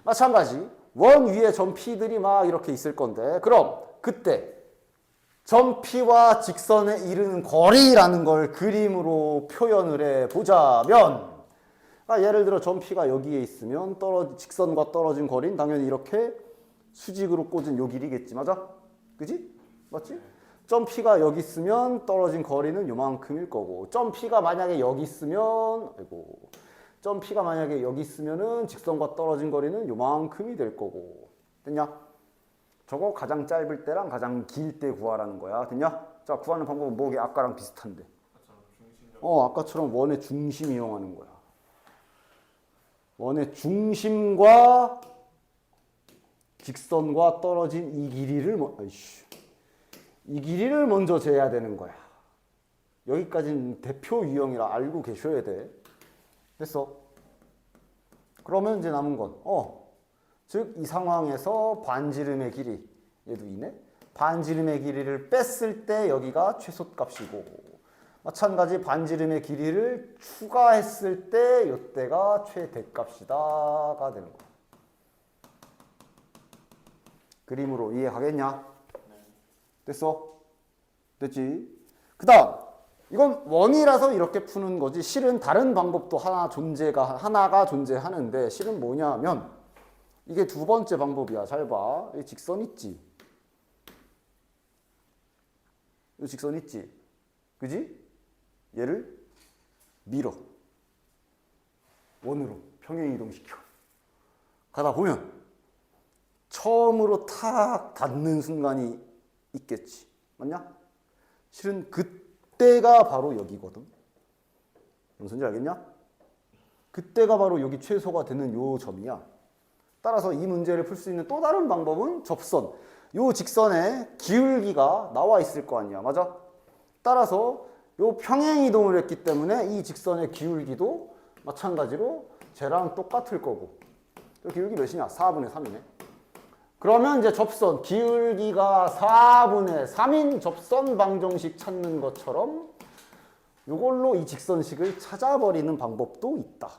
마찬가지 원 위에 점 P들이 막 이렇게 있을 건데, 그럼 그때 점 P와 직선에 이르는 거리라는 걸 그림으로 표현을 해보자면, 그러니까 예를 들어 점 P가 여기에 있으면 직선과 떨어진 거리는 당연히 이렇게 수직으로 꽂은 요 길이겠지, 맞아? 그지? 맞지? 점 P가 여기 있으면 떨어진 거리는 요만큼일 거고, 점 P가 만약에 여기 있으면, 점 P가 만약에 여기 있으면은 직선과 떨어진 거리는 요만큼이 될 거고. 됐냐? 저거 가장 짧을 때랑 가장 길 때 구하라는 거야. 됐냐? 자, 구하는 방법은 뭐게? 아까랑 비슷한데. 아까처럼 원의 중심 이용하는 거야. 원의 중심과 직선과 떨어진 이 길이를 이 길이를 먼저 재야 되는 거야. 여기까지는 대표 유형이라 알고 계셔야 돼. 됐어? 그러면 이제 남은 건 즉 이 상황에서 반지름의 길이, 얘도 이네? 반지름의 길이를 뺐을 때 여기가 최소값이고, 마찬가지 반지름의 길이를 추가했을 때 이때가 최대값이다가 되는 거야. 그림으로 이해가겠냐? 됐어? 됐지? 그 다음 이건 원이라서 이렇게 푸는 거지, 실은 다른 방법도 하나가 존재하는데, 실은 뭐냐면 이게 두 번째 방법이야. 잘 봐. 이 직선 있지? 이 직선 있지? 그지? 얘를 밀어. 원으로 평행 이동시켜. 가다 보면 처음으로 탁 닿는 순간이 있겠지. 맞냐? 실은 그때가 바로 여기거든. 무슨지 알겠냐? 그때가 바로 여기 최소가 되는 요 점이야. 따라서 이 문제를 풀 수 있는 또 다른 방법은 접선. 요 직선의 기울기가 나와 있을 거 아니야. 맞아? 따라서 요 평행 이동을 했기 때문에 이 직선의 기울기도 마찬가지로 쟤랑 똑같을 거고. 기울기 몇이냐? 4분의 3이네. 그러면 이제 접선, 기울기가 4분의 3인 접선 방정식 찾는 것처럼 이걸로 이 직선식을 찾아버리는 방법도 있다.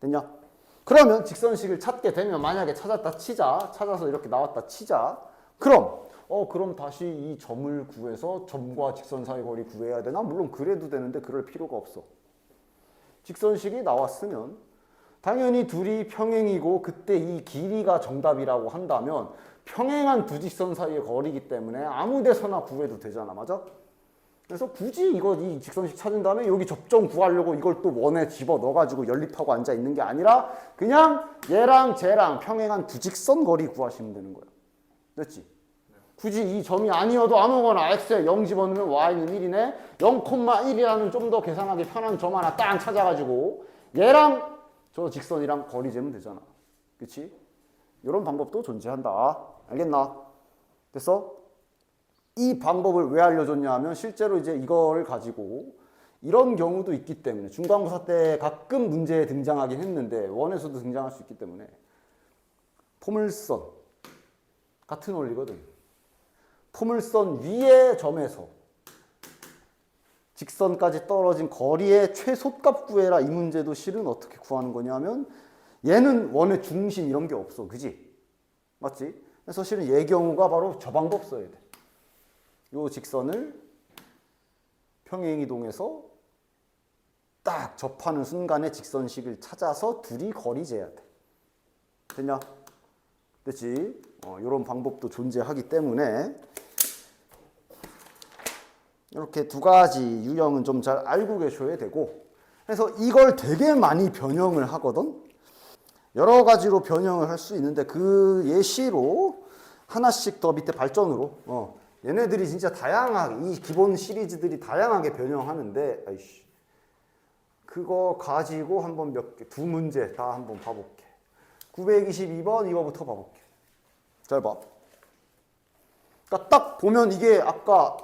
됐냐? 그러면 직선식을 찾게 되면, 만약에 찾았다 치자, 찾아서 이렇게 나왔다 치자, 그럼 다시 이 점을 구해서 점과 직선 사이 거리 구해야 되나? 물론 그래도 되는데 그럴 필요가 없어. 직선식이 나왔으면 당연히 둘이 평행이고 그때 이 길이가 정답이라고 한다면 평행한 두 직선 사이의 거리이기 때문에 아무 데서나 구해도 되잖아. 맞아? 그래서 굳이 이 직선식 찾은 다음에 여기 접점 구하려고 이걸 또 원에 집어 넣어가지고 연립하고 앉아 있는 게 아니라 그냥 얘랑 쟤랑 평행한 두 직선 거리 구하시면 되는 거야. 됐지? 굳이 이 점이 아니어도 아무거나 x에 0 집어넣으면 y는 1이네. 0,1이라는 좀 더 계산하기 편한 점 하나 딱 찾아가지고 얘랑 저 직선이랑 거리 재면 되잖아. 그치? 이런 방법도 존재한다. 알겠나? 됐어? 이 방법을 왜 알려줬냐 하면 실제로 이제 이걸 가지고 이런 경우도 있기 때문에, 중간고사 때 가끔 문제에 등장하긴 했는데 원에서도 등장할 수 있기 때문에, 포물선 같은 원리거든. 포물선 위의 점에서 직선까지 떨어진 거리의 최소값 구해라. 이 문제도 실은 어떻게 구하는 거냐면 얘는 원의 중심 이런 게 없어. 그지? 맞지? 그래서 실은 얘 경우가 바로 저 방법 써야 돼. 요 직선을 평행이동해서 딱 접하는 순간에 직선식을 찾아서 둘이 거리 재야 돼. 됐냐? 됐지? 요런 방법도 존재하기 때문에 이렇게 두 가지 유형은 좀 잘 알고 계셔야 되고, 그래서 이걸 되게 많이 변형을 하거든. 여러 가지로 변형을 할 수 있는데 그 예시로 하나씩 더 밑에 발전으로 얘네들이 진짜 다양하게, 이 기본 시리즈들이 다양하게 변형하는데, 그거 가지고 한번 두 문제 다 한번 봐볼게. 922번 이거부터 봐볼게. 잘 봐. 그러니까 딱 보면 이게 아까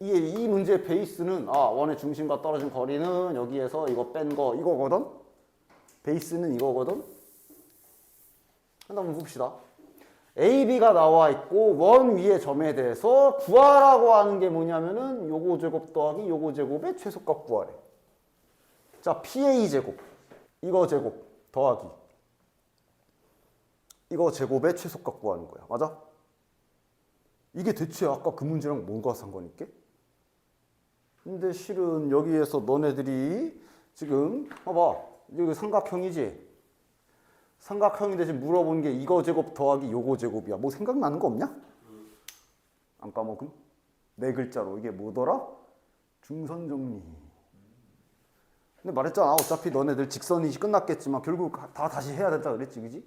이 문제의 베이스는 원의 중심과 떨어진 거리는 여기에서 이거 뺀 거 이거거든. 베이스는 이거거든. 한번 봅시다. AB가 나와 있고 원 위의 점에 대해서 구하라고 하는 게 뭐냐면은 요거 제곱 더하기 요거 제곱의 최소값 구하래. 자, PA 제곱 이거 제곱 더하기 이거 제곱의 최소값 구하는 거야. 맞아? 이게 대체 아까 그 문제랑 뭔가 상관 있게? 근데 실은 여기에서 너네들이 지금 봐봐. 이거 삼각형이지? 삼각형인데 지금 물어본 게 이거 제곱 더하기 요거 제곱이야. 뭐 생각나는 거 없냐? 안 까먹음? 네 글자로 이게 뭐더라? 중선 정리. 근데 말했잖아. 어차피 너네들 직선이 끝났겠지만 결국 다 다시 해야 된다 그랬지, 그지?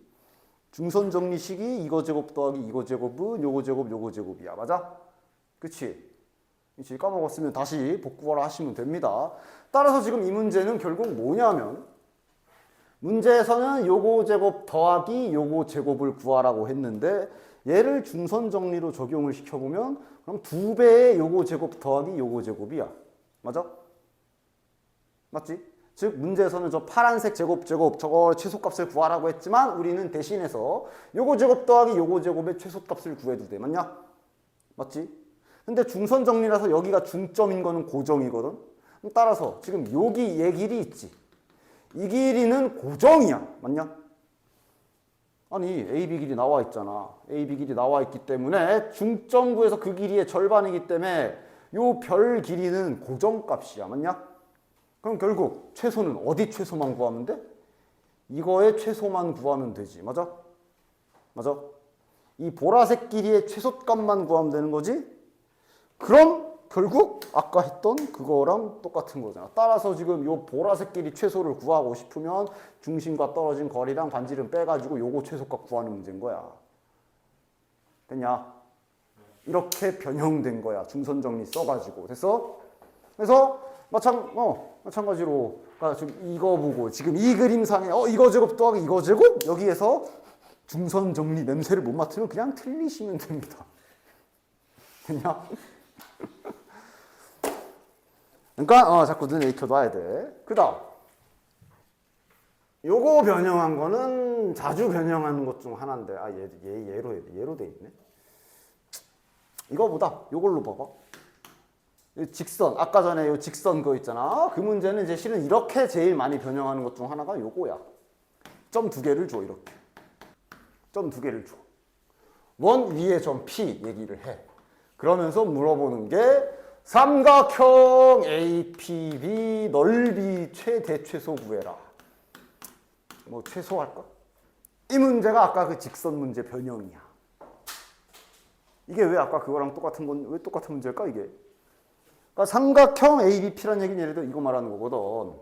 중선 정리식이 이거 제곱 더하기 이거 제곱은 요거 제곱 요거 제곱이야. 맞아? 그치? 그치? 까먹었으면 다시 복구하라 하시면 됩니다. 따라서 지금 이 문제는 결국 뭐냐면 문제에서는 요거 제곱 더하기 요거 제곱을 구하라고 했는데 얘를 중선 정리로 적용을 시켜보면 그럼 2배의 요거 제곱 더하기 요거 제곱이야. 맞아? 맞지? 즉 문제에서는 저 파란색 제곱 저거 최소값을 구하라고 했지만 우리는 대신해서 요거 제곱 더하기 요거 제곱의 최소값을 구해도 돼. 맞냐? 맞지? 근데 중선 정리라서 여기가 중점인 거는 고정이거든. 따라서 지금 여기 얘 길이 있지. 이 길이는 고정이야. 맞냐? 아니 AB 길이 나와 있잖아. AB 길이 나와 있기 때문에 중점구에서 그 길이의 절반이기 때문에 요 별 길이는 고정값이야. 맞냐? 그럼 결국 최소는 어디 최소만 구하면 돼? 이거의 최소만 구하면 되지. 맞아? 맞아? 이 보라색 길이의 최소값만 구하면 되는 거지? 그럼 결국 아까 했던 그거랑 똑같은 거잖아. 따라서 지금 요 보라색 길이 최소를 구하고 싶으면 중심과 떨어진 거리랑 반지름 빼가지고 요거 최소값 구하는 문제인 거야. 됐냐? 이렇게 변형된 거야. 중선 정리 써가지고. 됐어? 그래서 마찬가지로 지금 이거 보고 지금 이 그림상에 이거 제곱 더하기 이거 제곱 여기에서 중선 정리 냄새를 못 맡으면 그냥 틀리시면 됩니다. 됐냐? 그러니까 자꾸 눈에 익혀둬야 돼. 그 다음 요거 변형한 거는 자주 변형하는 것 중 하나인데 얘로 돼 있네. 이거보다 요걸로 봐봐. 직선 아까 전에 요 직선 그거 있잖아. 그 문제는 이제 실은 이렇게 제일 많이 변형하는 것 중 하나가 요거야. 점 2개를 줘. 이렇게 점 2개를 줘. 원 위에 점 P 얘기를 해. 그러면서 물어보는 게 삼각형 APB 넓이 최대 최소 구해라. 뭐 최소할까? 이 문제가 아까 그 직선 문제 변형이야. 이게 왜 아까 그거랑 왜 똑같은 문제일까 이게? 그러니까 삼각형 ABP라는 얘기는 예를 들어 이거 말하는 거거든.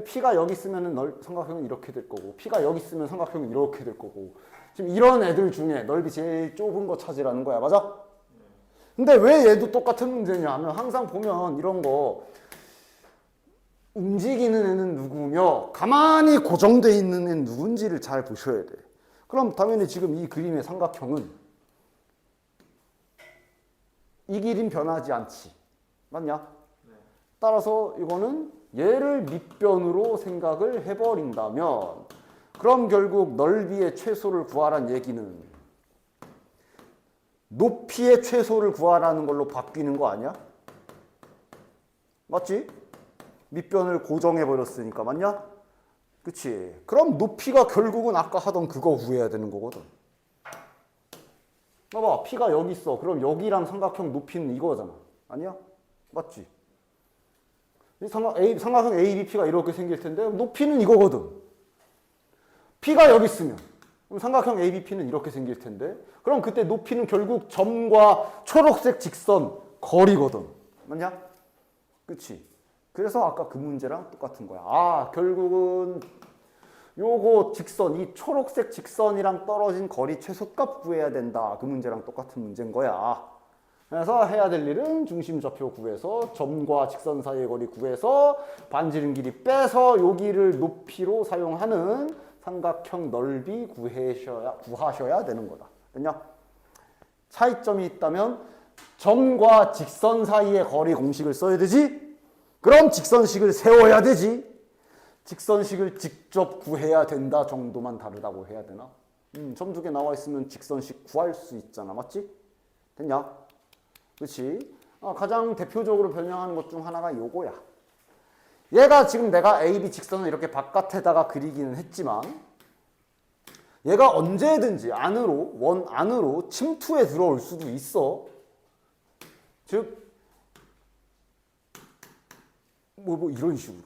P가 여기 있으면 삼각형은 이렇게 될 거고 P가 여기 있으면 삼각형은 이렇게 될 거고 지금 이런 애들 중에 넓이 제일 좁은 거 찾으라는 거야. 맞아? 근데 왜 얘도 똑같은 문제냐 하면 항상 보면 이런 거 움직이는 애는 누구며 가만히 고정되어 있는 애는 누군지를 잘 보셔야 돼. 그럼 당연히 지금 이 그림의 삼각형은 이 길이는 변하지 않지. 맞냐? 네. 따라서 이거는 얘를 밑변으로 생각을 해버린다면 그럼 결국 넓이의 최소를 구하란 얘기는 높이의 최소를 구하라는 걸로 바뀌는 거 아니야? 맞지? 밑변을 고정해 버렸으니까. 맞냐? 그치? 그럼 높이가 결국은 아까 하던 그거 구해야 되는 거거든. 봐봐, P가 여기 있어. 그럼 여기랑 삼각형 높이는 이거잖아. 아니야? 맞지? 삼각형 ABP가 이렇게 생길 텐데 높이는 이거거든. P가 여기 있으면 그럼 삼각형 ABP는 이렇게 생길 텐데 그럼 그때 높이는 결국 점과 초록색 직선 거리거든. 맞냐? 그치? 그래서 아까 그 문제랑 똑같은 거야. 결국은 요거 직선, 이 초록색 직선이랑 떨어진 거리 최소값 구해야 된다. 그 문제랑 똑같은 문제인 거야. 그래서 해야 될 일은 중심 좌표 구해서 점과 직선 사이의 거리 구해서 반지름 길이 빼서 여기를 높이로 사용하는 삼각형 넓이 구하셔야 되는 거다. 됐냐? 차이점이 있다면 점과 직선 사이의 거리 공식을 써야 되지? 그럼 직선식을 세워야 되지? 직선식을 직접 구해야 된다 정도만 다르다고 해야 되나? 점 두 개 나와 있으면 직선식 구할 수 있잖아. 맞지? 됐냐? 그렇지? 가장 대표적으로 변형하는 것 중 하나가 요거야. 얘가 지금 내가 AB 직선을 이렇게 바깥에다가 그리기는 했지만 얘가 언제든지 안으로, 원 안으로 침투해 들어올 수도 있어. 즉, 뭐 이런 식으로.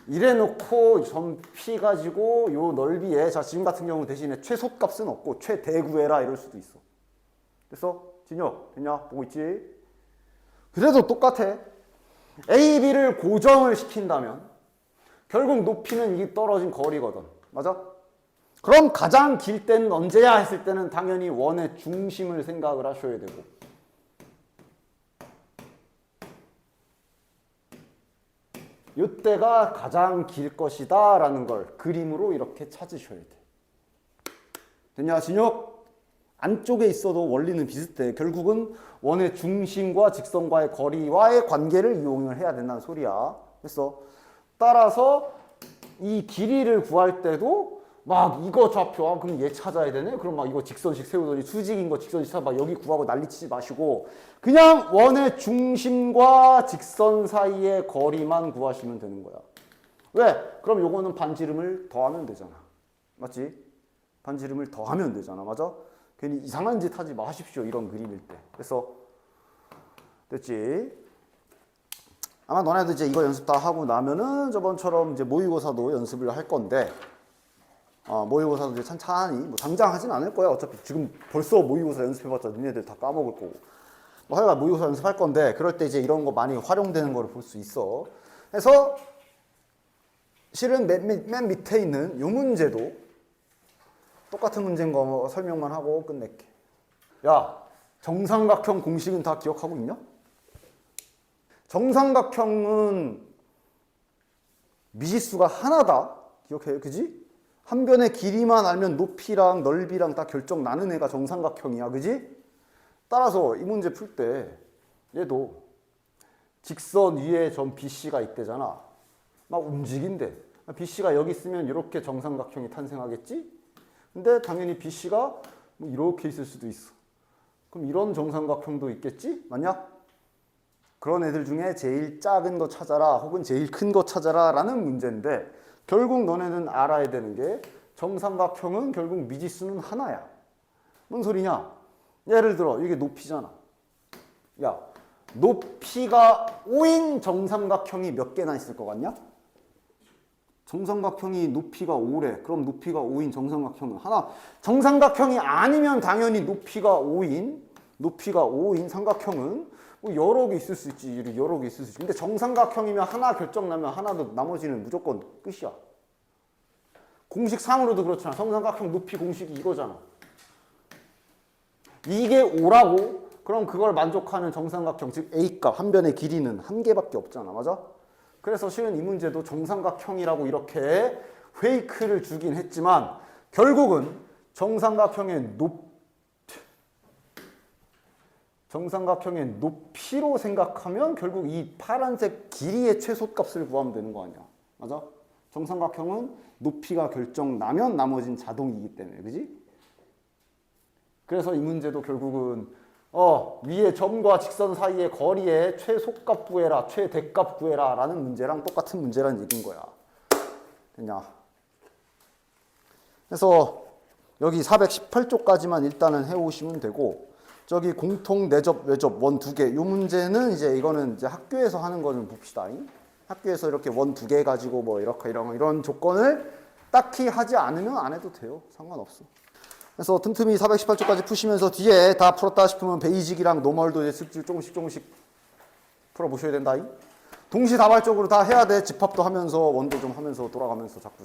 이래 놓고 점 P 가지고 요 넓이에, 자, 지금 같은 경우 대신에 최소값은 없고 최대구해라 이럴 수도 있어. 됐어? 진혁, 됐냐? 보고 있지? 그래도 똑같아. A, B를 고정을 시킨다면 결국 높이는 이 떨어진 거리거든. 맞아? 그럼 가장 길 때는 언제야 했을 때는 당연히 원의 중심을 생각을 하셔야 되고, 이때가 가장 길 것이다 라는 걸 그림으로 이렇게 찾으셔야 돼. 됐냐, 진혁? 안쪽에 있어도 원리는 비슷해. 결국은 원의 중심과 직선과의 거리와의 관계를 이용을 해야 된다는 소리야. 됐어? 따라서 이 길이를 구할 때도 막 이거 좌표, 그럼 얘 찾아야 되네? 그럼 막 이거 직선식 세우더니 수직인 거 직선식 찾아 막 여기 구하고 난리치지 마시고 그냥 원의 중심과 직선 사이의 거리만 구하시면 되는 거야. 왜? 그럼 요거는 반지름을 더하면 되잖아. 맞지? 반지름을 더하면 되잖아. 맞아? 괜히 이상한 짓 하지 마십시오. 이런 그림일 때. 그래서 됐지? 아마 너네도 이제 이거 연습 다 하고 나면은 저번처럼 이제 모의고사도 연습을 할 건데, 모의고사도 이제 찬찬히, 뭐 당장 하진 않을 거야. 어차피 지금 벌써 모의고사 연습해봤자 니네들 다 까먹을 거고. 뭐 하여간 모의고사 연습할 건데, 그럴 때 이제 이런 거 많이 활용되는 거를 볼 수 있어. 그래서 실은 맨 밑에 있는 이 문제도 똑같은 문제인 거 설명만 하고 끝낼게. 야, 정삼각형 공식은 다 기억하고 있냐? 정삼각형은 미지수가 하나다. 기억해, 그지? 한 변의 길이만 알면 높이랑 넓이랑 다 결정 나는 애가 정삼각형이야, 그지? 따라서 이 문제 풀 때 얘도 직선 위에 점 BC가 있대잖아. 막 움직인대. BC가 여기 있으면 이렇게 정삼각형이 탄생하겠지? 근데 당연히 BC가 뭐 이렇게 있을 수도 있어. 그럼 이런 정삼각형도 있겠지? 맞냐? 그런 애들 중에 제일 작은 거 찾아라 혹은 제일 큰 거 찾아라 라는 문제인데, 결국 너네는 알아야 되는 게 정삼각형은 결국 미지수는 하나야. 뭔 소리냐? 예를 들어 이게 높이잖아. 야, 높이가 5인 정삼각형이 몇 개나 있을 것 같냐? 정삼각형이 높이가 5래. 그럼 높이가 5인 정삼각형은 하나. 정삼각형이 아니면 당연히 높이가 5인 삼각형은 뭐 여러 개 있을 수 있지. 여러 개 있을 수 있지. 근데 정삼각형이면 하나 결정나면 하나도 나머지는 무조건 끝이야. 공식상으로도 그렇잖아. 정삼각형 높이 공식이 이거잖아. 이게 5라고? 그럼 그걸 만족하는 정삼각형, 즉 A값, 한 변의 길이는 한 개밖에 없잖아. 맞아? 그래서 실은 이 문제도 정삼각형이라고 이렇게 페이크를 주긴 했지만 결국은 정삼각형의 높이로 생각하면 결국 이 파란색 길이의 최소값을 구하면 되는 거 아니야. 맞아? 정삼각형은 높이가 결정 나면 나머지는 자동이기 때문에. 그지? 그래서 이 문제도 결국은 위에 점과 직선 사이의 거리의 최소값 구해라, 최대값 구해라 라는 문제랑 똑같은 문제란 얘기인 거야. 됐냐? 그래서 여기 418쪽까지만 일단은 해오시면 되고, 저기 공통, 내접, 외접, 원 두 개, 이 문제는 이제 이거는 이제 학교에서 하는 거는 봅시다. 학교에서 이렇게 원 두 개 가지고 뭐 이렇게 이런 조건을 딱히 하지 않으면 안 해도 돼요. 상관없어. 그래서 틈틈이 418쪽까지 푸시면서 뒤에 다 풀었다 싶으면 베이직이랑 노멀도 이제 슬슬 조금씩 풀어보셔야 된다. 동시다발적으로 다 해야 돼. 집합도 하면서 원도 좀 하면서 돌아가면서 자꾸.